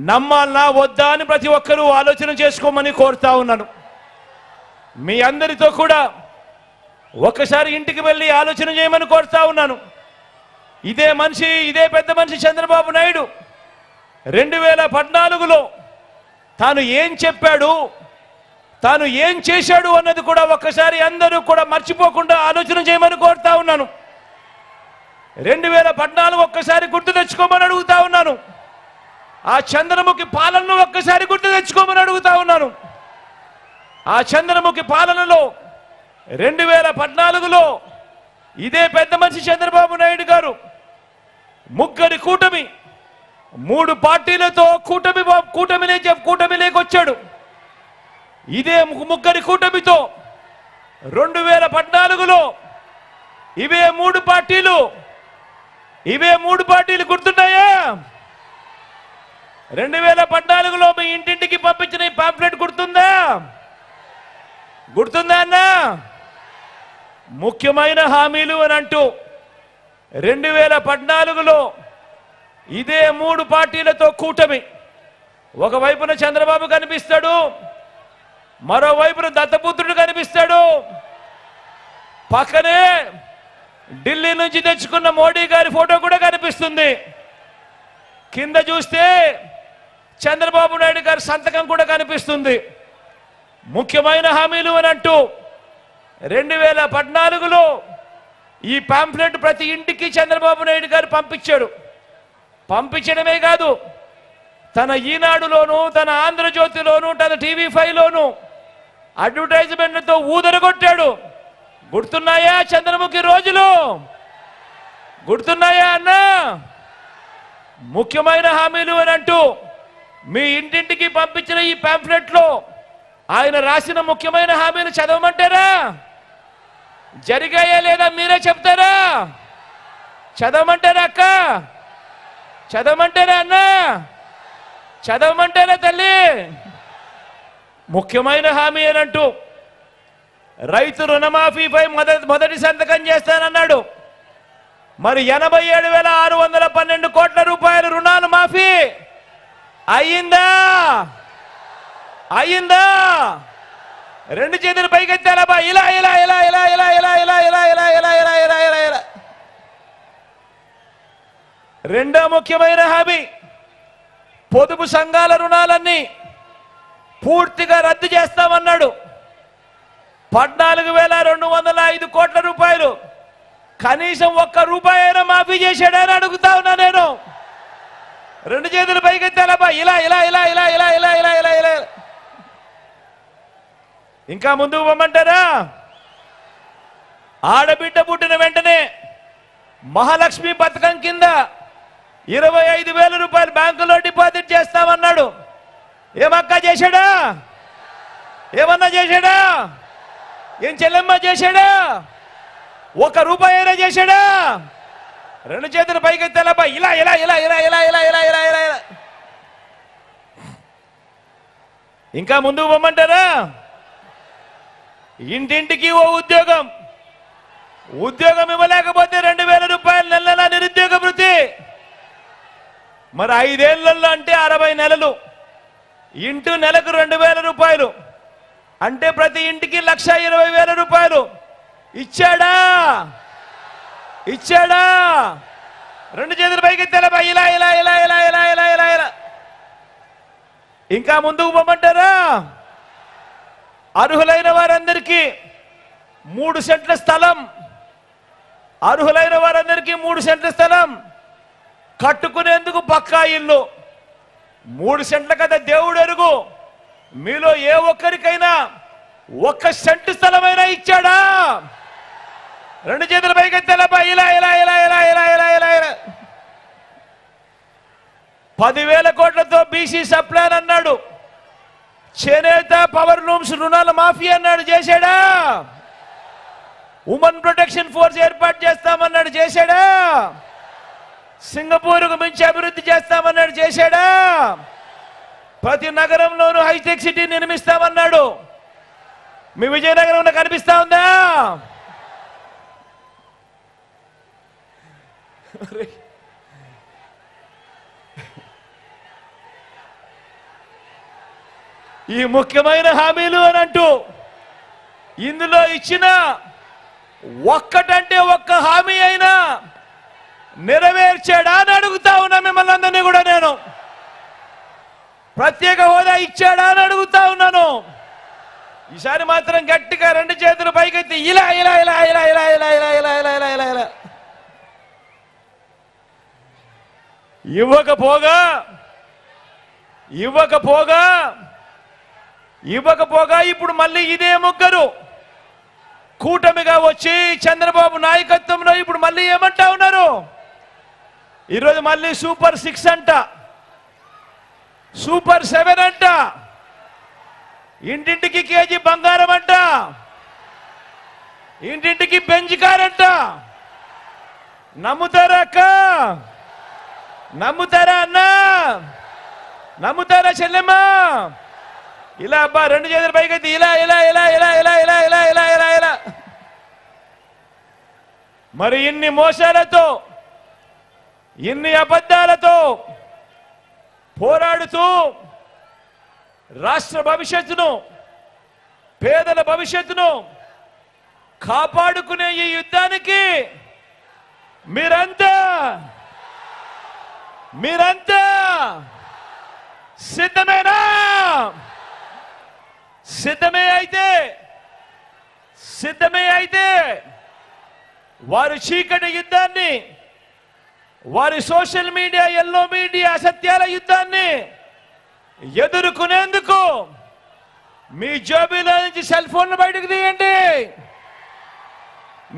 నమ్మాలనా వద్దా అని ప్రతి ఒక్కరూ ఆలోచన చేసుకోమని కోరుతా ఉన్నాను. మీ అందరితో కూడా ఒక్కసారి ఇంటికి వెళ్ళి ఆలోచన చేయమని కోరుతా ఉన్నాను. ఇదే పెద్ద మనిషి చంద్రబాబు నాయుడు 2014లో తాను ఏం చెప్పాడు, తాను ఏం చేశాడు అన్నది కూడా ఒక్కసారి అందరూ కూడా మర్చిపోకుండా ఆలోచన చేయమని కోరుతా ఉన్నాను. 2014 ఒక్కసారి గుర్తు తెచ్చుకోమని అడుగుతా ఉన్నాను. ఆ చంద్రముఖి పాలనను ఒక్కసారి గుర్తు తెచ్చుకోమని అడుగుతా ఉన్నాను. ఆ చంద్రముఖి పాలనలో 2014లో ఇదే పెద్ద మనిషి చంద్రబాబు నాయుడు గారు ముగ్గురి కూటమి 3 పార్టీలతో కూటమిలోకి వచ్చాడు. ఇదే ముగ్గురి కూటమితో 2014లో ఇవే మూడు పార్టీలు గుర్తున్నాయా? 2014లో మీ ఇంటింటికి పంపించిన ఈ పాంప్లెట్ గుర్తుందా అన్నా? ముఖ్యమైన హామీలు అని అంటూ 2014లో ఇదే 3 పార్టీలతో కూటమి, ఒకవైపున చంద్రబాబు కనిపిస్తాడు, మరోవైపున దత్తపుత్రుడు కనిపిస్తాడు, పక్కనే ఢిల్లీ నుంచి తెచ్చుకున్న మోడీ గారి ఫోటో కూడా కనిపిస్తుంది. కింద చూస్తే చంద్రబాబు నాయుడు గారి సంతకం కూడా కనిపిస్తుంది. ముఖ్యమైన హామీలు అని అంటూ 2014లో ఈ పాంప్లెట్ ప్రతి ఇంటికి చంద్రబాబు నాయుడు గారు పంపించాడు. పంపించడమే కాదు, తన ఈనాడులోను, తన ఆంధ్రజ్యోతిలోను, తన TV5లోను అడ్వర్టైజ్మెంట్లతో ఊదరగొట్టాడు. గుర్తున్నాయా చంద్రముఖి రోజులు? గుర్తున్నాయా అన్నా? ముఖ్యమైన హామీలు అని అంటూ మీ ఇంటింటికి పంపించిన ఈ పాంప్లెట్లో ఆయన రాసిన ముఖ్యమైన హామీలు చదవమంటారా? జరిగాయా లేదా మీరే చెప్తారా? చదవమంటారా అక్క? చదవమంటారా అన్నా? చదవమంటారా తల్లి? ముఖ్యమైన హామీ అని అంటూ రైతు రుణమాఫీపై మొదటి సంతకం చేస్తానన్నాడు. మరి 87,612 కోట్ల రూపాయల రుణాలు మాఫీ అయ్యిందా? అయ్యిందా? రెండు చేతులు పైకెత్తాలబ్బా, ఇలా ఇలా ఇలా ఇలా ఇలా ఇలా ఇలా ఇలా ఇలా ఇలా ఇలా ఇలా ఇలా ఇలా. రెండో ముఖ్యమైన హామీ, పొదుపు సంఘాల రుణాలన్నీ పూర్తిగా రద్దు చేస్తామన్నాడు. 14,205 కోట్ల రూపాయలు, కనీసం ₹1 అయినా మాఫీ చేశాడని అడుగుతా ఉన్నా నేను. రెండు చేతులు పైకెత్తాలబ్బా, ఇలా ఇలా ఇలా ఇలా ఇలా ఇలా ఇలా ఇలా ఇలా. ఇంకా ముందుకు పొమ్మంటారా? ఆడబిడ్డ పుట్టిన వెంటనే మహాలక్ష్మి పథకం కింద 25,000 రూపాయలు బ్యాంకులో డిపాజిట్ చేస్తామన్నాడు. ఏమక్క చేశాడా? ఏమన్నా చేశాడా? ఏం చెల్లెమ్మ చేశాడా? ₹1 అయినా చేశాడా? రెండు చేతులు పైకెత్తాలబ్బా, ఇలా ఇలా ఇలా ఇలా ఇలా ఇలా ఇలా ఇలా ఇలా ఇలా. ఇంకా ముందుకు పొమ్మంటారా? ఇంటింటికి ఓ ఉద్యోగం, ఉద్యోగం ఇవ్వలేకపోతే 2,000 రూపాయలు నెల నెల నిరుద్యోగ భృతి. మరి 5 ఏళ్లలో అంటే 60 నెలలు ఇంటూ నెలకు 2,000 రూపాయలు అంటే ప్రతి ఇంటికి 1,20,000 రూపాయలు ఇచ్చాడా? ఇచ్చాడా? రెండు చేతులు పైకెత్తాలబ్బా, ఇలా ఇలా ఇలా ఇలా ఇలా ఇలా ఇలా ఇలా. ఇంకా ముందుకు పొమ్మంటారా? అర్హులైన వారందరికీ 3 సెంట్ల స్థలం, అర్హులైన వారందరికీ 3 సెంట్ల స్థలం కట్టుకునేందుకు పక్కా ఇల్లు. 3 సెంట్ల కదా దేవుడు ఎరుగు. మీలో ఏ ఒక్కరికైనా 1 సెంటు స్థలమైనా ఇచ్చాడా? రెండు చేతుల పైకెత్తాలబ్బా, ఇలా ఇలా ఇలా ఇలా ఇలా ఇలా ఇలా ఇలా. 10,000 కోట్లతో బీసీ సప్లాన్ అన్నాడు. చేనేత పవర్ లూమ్స్ రుణాల మాఫీ అన్నాడు, చేశాడా? ఉమెన్ ప్రొటెక్షన్ ఫోర్స్ ఏర్పాటు చేస్తామన్నాడు, చేశాడా? సింగపూర్కు మించి అభివృద్ధి చేస్తామన్నాడు, చేశాడా? ప్రతి నగరంలోనూ హైటెక్ సిటీ నిర్మిస్తామన్నాడు. మీ విజయనగరంలో కనిపిస్తా ఉందా? ఈ ముఖ్యమైన హామీలు అని అంటూ ఇందులో ఇచ్చిన ఒక్కటంటే ఒక్క హామీ అయినా నెరవేర్చాడా అని అడుగుతా ఉన్నా మిమ్మల్ని అందరినీ కూడా నేను. ప్రత్యేక హోదా ఇచ్చాడా అని అడుగుతా ఉన్నాను. ఈసారి మాత్రం గట్టిగా రెండు చేతులు పైకెత్తి ఇలా ఇలా ఇలా ఇలా ఇలా ఇలా ఇలా ఇలా ఇలా ఇలా ఇలా ఇలా ఇవ్వకపోగా ఇప్పుడు మళ్ళీ ఇదే ముగ్గురు కూటమిగా వచ్చి చంద్రబాబు నాయకత్వంలో ఇప్పుడు మళ్ళీ ఏమంటా ఉన్నారు? ఈరోజు మళ్ళీ సూపర్ 6 అంట, సూపర్ 7 అంట, ఇంటింటికి కేజీ బంగారం అంట, ఇంటింటికి బెంజ్ కార్ అంట. నమ్ముతారా అక్క? నమ్ముతారా అన్న? నమ్ముతారా చెల్లెమ్మ? ఇలా అబ్బా రెండు చేతుల పైకి ఇలా ఇలా ఇలా ఇలా ఇలా ఇలా ఇలా ఇలా ఇలా ఇలా. మరి ఇన్ని మోసాలతో ఇన్ని అబద్ధాలతో పోరాడుతూ రాష్ట్ర భవిష్యత్తును, పేదల భవిష్యత్తును కాపాడుకునే ఈ యుద్ధానికి మీరంతా సిద్ధమేనా? సిద్ధమే అయితే వారి చీకటి యుద్ధాన్ని, వారి సోషల్ మీడియా, ఎల్లో మీడియా అసత్యాల యుద్ధాన్ని ఎదుర్కొనేందుకు మీ జేబులో నుంచి సెల్ ఫోన్లు బయటకు తీయండి.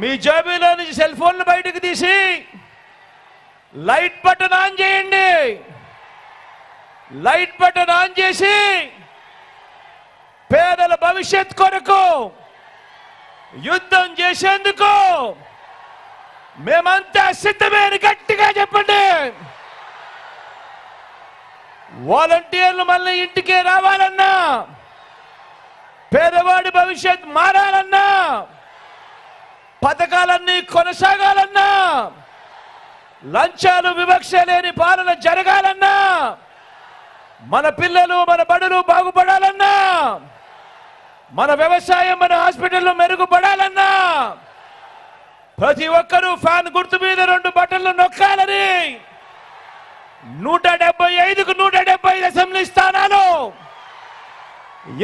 మీ జేబులో నుంచి సెల్ ఫోన్లు బయటకు తీసి లైట్ బటన్ ఆన్ చేయండి. లైట్ బటన్ ఆన్ చేసి పేదల భవిష్యత్ కొరకు యుద్ధం చేసేందుకు మేమంతా సిద్ధమే అని గట్టిగా చెప్పండి. వాలంటీర్లు మళ్ళీ ఇంటికే రావాలన్నా, పేదవాడి భవిష్యత్ మారాలన్నా, పథకాలన్నీ కొనసాగాలన్నా, లంచాలు వివక్ష లేని పాలన జరగాలన్నా, మన పిల్లలు మన బడులు బాగుపడాలన్నా, మన వ్యవసాయం మన హాస్పిటల్లో మెరుగుపడాలన్నా ప్రతి ఒక్కరూ ఫ్యాన్ గుర్తు మీద 2 బటన్లు నొక్కాలని 175కు 175 అసెంబ్లీ స్థానాలు,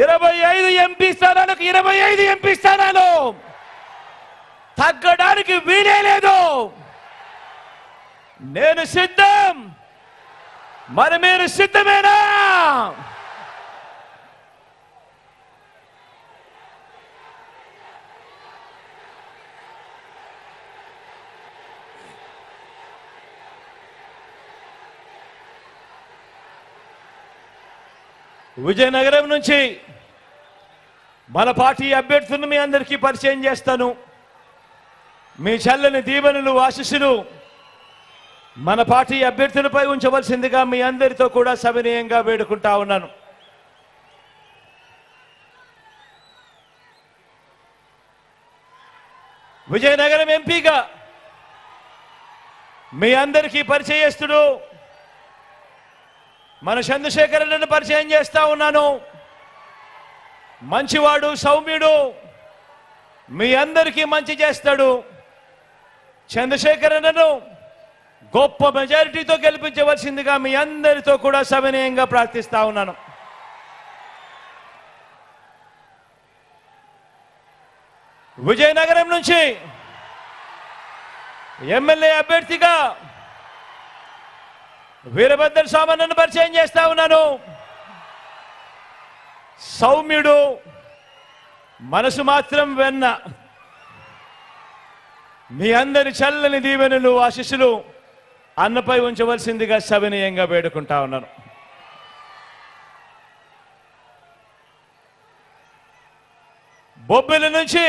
25 ఎంపీ స్థానాలకు 25 ఎంపీ స్థానాలు తగ్గడానికి వీలే లేదు. నేను సిద్ధం, మరి మీరు సిద్ధమేనా? విజయనగరం నుంచి మన పార్టీ అభ్యర్థులను మీ అందరికీ పరిచయం చేస్తాను. మీ చల్లని దీవెనలు, ఆశీస్సులు మన పార్టీ అభ్యర్థులపై ఉంచవలసిందిగా మీ అందరితో కూడా సవినయంగా వేడుకుంటా ఉన్నాను. విజయనగరం ఎంపీగా మీ అందరికీ పరిచయస్తుడు మన చంద్రశేఖరన్నను పరిచయం చేస్తా ఉన్నాను. మంచివాడు, సౌమ్యుడు, మీ అందరికీ మంచి చేస్తాడు. చంద్రశేఖరన్నను గొప్ప మెజారిటీతో గెలిపించవలసిందిగా మీ అందరితో కూడా సవినయంగా ప్రార్థిస్తా ఉన్నాను. విజయనగరం నుంచి ఎమ్మెల్యే అభ్యర్థిగా వీరభద్ర స్వామిని పరిచయం చేస్తా ఉన్నాను. సౌమ్యుడు, మనసు మాత్రం వెన్న, మీ అందరి చల్లని దీవెనలు, ఆశీస్సులు అన్నపై ఉంచవలసిందిగా సవినయంగా వేడుకుంటా ఉన్నాను. బొబ్బిలి నుంచి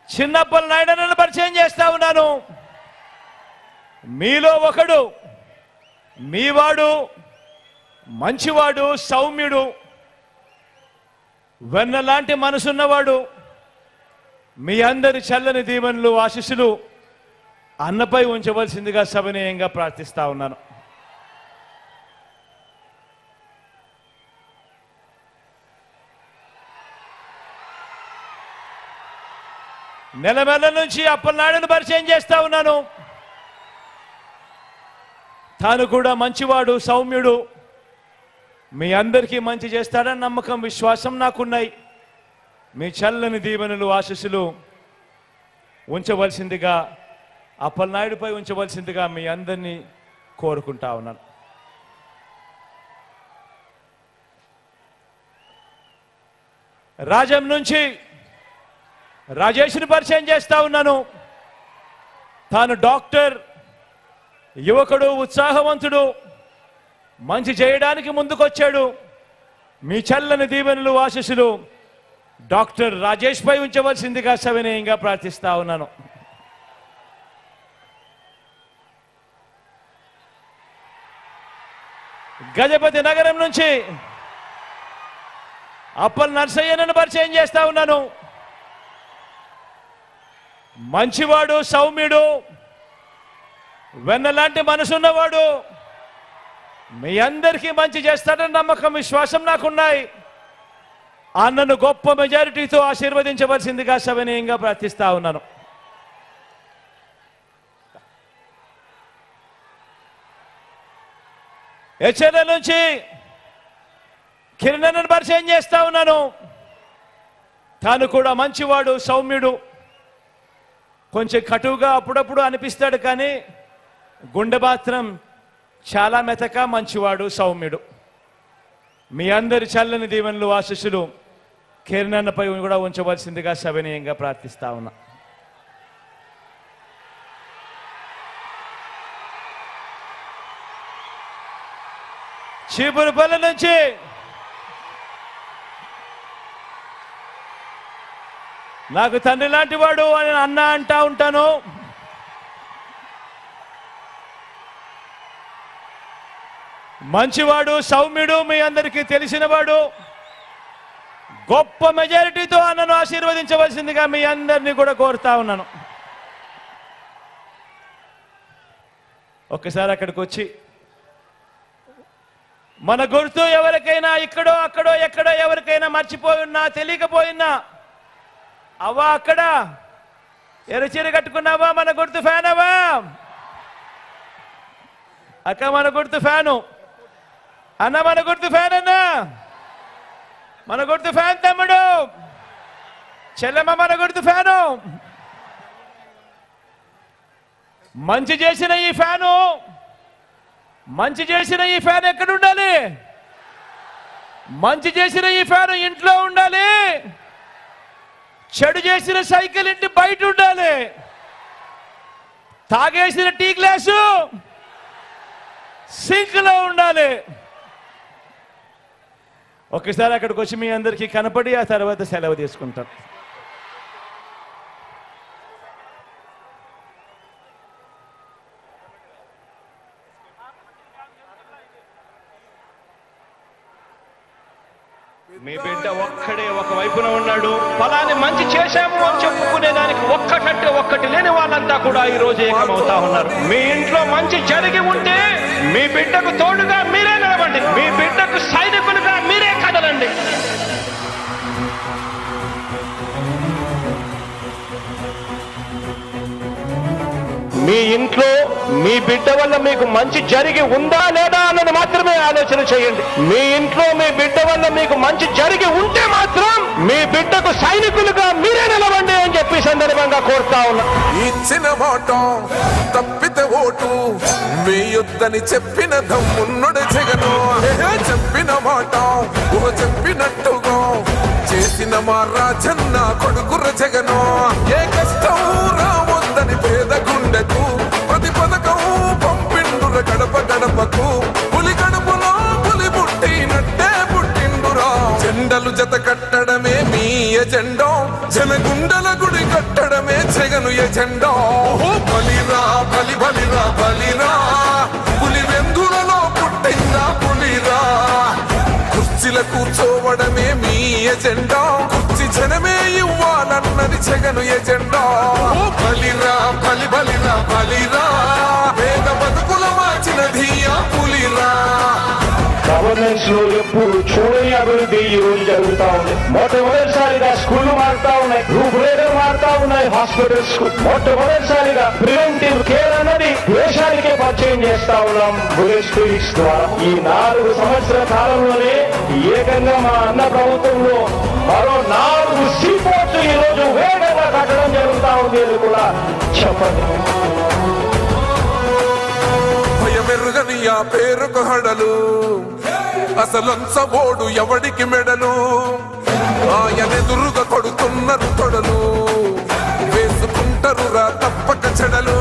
చిన్నప్పల నాయుడనను పరిచయం చేస్తా ఉన్నాను. మీలో ఒకడు, మీవాడు, మంచివాడు, సౌమ్యుడు, వెన్నలాంటి మనసున్నవాడు, మీ అందరి చల్లని దీవెనలు, ఆశీస్సులు అన్నపై ఉంచవలసిందిగా సవినయంగా ప్రార్థిస్తా ఉన్నాను. నెలమెల్ల నుంచి అప్పలనాయుడును పరిచయం చేస్తా ఉన్నాను. తాను కూడా మంచివాడు, సౌమ్యుడు, మీ అందరికీ మంచి చేస్తాడని నమ్మకం, విశ్వాసం నాకున్నాయి. మీ చల్లని దీవెనలు, ఆశీస్సులు ఉంచవలసిందిగా, అప్పలనాయుడుపై ఉంచవలసిందిగా మీ అందరినీ కోరుకుంటా ఉన్నాను. రాజం నుంచి రాజేష్ని పరిచయం చేస్తా ఉన్నాను. తాను డాక్టర్, యువకుడు, ఉత్సాహవంతుడు, మంచి చేయడానికి ముందుకొచ్చాడు. మీ చల్లని దీవెనలు, ఆశీస్సులు డాక్టర్ రాజేష్ పై ఉంచవలసిందిగా సవినయంగా ప్రార్థిస్తా ఉన్నాను. గజపతి నగరం నుంచి అప్పల్ నర్సయ్యను పరిచయం చేస్తా ఉన్నాను. మంచివాడు, సౌమ్యుడు, వెన్నలాంటి మనసున్నవాడు, మీ అందరికీ మంచి చేస్తాడని నమ్మకం, విశ్వాసం నాకున్నాయి. అన్నను గొప్ప మెజారిటీతో ఆశీర్వదించవలసిందిగా సవినయంగా ప్రార్థిస్తా ఉన్నాను. హెచ్ఎల్ నుంచి కిరణ్ పరిచయం చేస్తా ఉన్నాను. తాను కూడా మంచివాడు, సౌమ్యుడు, కొంచెం కటువుగా అప్పుడప్పుడు అనిపిస్తాడు, కానీ గుండె మాత్రం చాలా మెతక, మంచివాడు, సౌమ్యుడు. మీ అందరి చల్లని దీవెనలు, ఆశీస్సులు కిరణ్పై కూడా ఉంచవలసిందిగా సవినయంగా ప్రార్థిస్తా ఉన్నా. చీపురుపల్లి నుంచి నాకు తండ్రి లాంటి వాడు అని అన్న అంటా ఉంటాను. మంచివాడు, సౌమ్యుడు, మీ అందరికీ తెలిసినవాడు. గొప్ప మెజారిటీతో అన్నను ఆశీర్వదించవలసిందిగా మీ అందరినీ కూడా కోరుతా ఉన్నాను. ఒక్కసారి అక్కడికి వచ్చి మన గుర్తు ఎవరికైనా ఇక్కడో అక్కడో ఎక్కడో ఎవరికైనా మర్చిపోయినా, తెలియకపోయినా, అవ్వా అక్కడ ఎర్రచీర కట్టుకున్నావా, మన గుర్తు ఫ్యాన్ అవ్వా, అక్క మన గుర్తు ఫ్యాను, అన్న మన గుర్తు ఫ్యాన్, అన్న మన గుర్తు ఫ్యాన్, తమ్ముడు చెల్లెమ్మ మన గుర్తు ఫ్యాను. మంచి చేసిన ఈ ఫ్యాను, మంచి చేసిన ఈ ఫ్యాన్ ఎక్కడ ఉండాలి? మంచి చేసిన ఈ ఫ్యాన్ ఇంట్లో ఉండాలి. చెడు చేసిన సైకిల్ ఇంటి బయట ఉండాలి. తాగేసిన టీ గ్లాసు సింక్ లో ఉండాలి. ఒకసారి అక్కడికి వచ్చి మీ అందరికీ కనపడి ఆ తర్వాత సెలవు తీసుకుంటాం. మీ బిడ్డ ఒక్కడే ఒక వైపున ఉన్నాడు. ఫలాన్ని మంచి చేశాము అని చెప్పుకునేదానికి ఒక్కటంటే ఒక్కటి లేని వాళ్ళంతా కూడా ఈ రోజు ఏకమవుతా ఉన్నారు. మీ ఇంట్లో మంచి జరిగి ఉంటే మీ బిడ్డకు తోడుగా మీరే నిలబండి. మీ బిడ్డకు సైనికులుగా మీరే కదలండి. మీ ఇంట్లో మీ బిడ్డ వల్ల మీకు మంచి జరిగి ఉందా లేదా అన్నది మాత్రమే ఆలోచన చేయండి. మీ ఇంట్లో మీ బిడ్డ వల్ల మీకు మంచి జరిగి ఉంటే మాత్రం మీ బిడ్డకు సైనికులుగా మీరే నిలవండి అని చెప్పి సందర్భంగా కోరుతా ఉన్నా. ఇచ్చిన మాట తప్పితే ఓటు వేయొద్దని చెప్పిన దమ్మున్నడు జగను. చెప్పిన మాట చెప్పినట్టుగా చేసిన మా రాజన్న కొడుకుర జగను. ఏ కష్టం రావద్దని పేద గుండెకు ప్రతి పథకం పంపిండుర గడప గడపకు. పులి గడపలో పులి పుట్టినట్టే పుట్టిండురా. జెండలు జత కట్టడమే మీ ఎజెండా, జనగుండల గుడి కట్టడమే జగను ఎజెండా. బలిరా బలి బలిరా బలిరా, పులి వెందులలో పుట్టిందా పులిరా. కుర్చీల కూర్చోవడమే మీ ఎజెండా, కుర్చీ జనమే ఇవ్వాలన్నది జగను ఎజెండా. బలిరా బలి బలిరా బలిరా, పేద బతుకుల మార్చిన ధీయా పులిరా. గవర్నెన్స్ లో ఎప్పుడు చూడని అభివృద్ధి ఈ రోజు జరుగుతా ఉంది. మొట్టమొదటిసారిగా స్కూళ్లు మారుతా ఉన్నాయి, రూపురేఖలు మారుతా ఉన్నాయి. హాస్పిటల్స్ మొట్టమొదటిసారిగా ప్రివెంటివ్ కేర్ అన్నది దేశానికే పరిచయం చేస్తా ఉన్నాం బుల్లెట్ క్లినిక్స్ ద్వారా. ఈ 4 సంవత్సరాల కాలంలోనే ఏకంగా మా అన్న ప్రభుత్వంలో మరో 4 సీపోర్ట్స్ ఈ రోజు వేగంగా కట్టడం జరుగుతా ఉంది అని కూడా చెప్పండి. భయమెరుగని ఆ పేరుకు హడలు, అసలంచబోడు ఎవడికి మెడలు, ఆయనెదురుగా కొడుతున్నారు తొడలు, వేసుకుంటారు రా తప్పక చెడలు.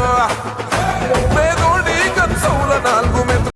పేదోడి కన్సౌల 4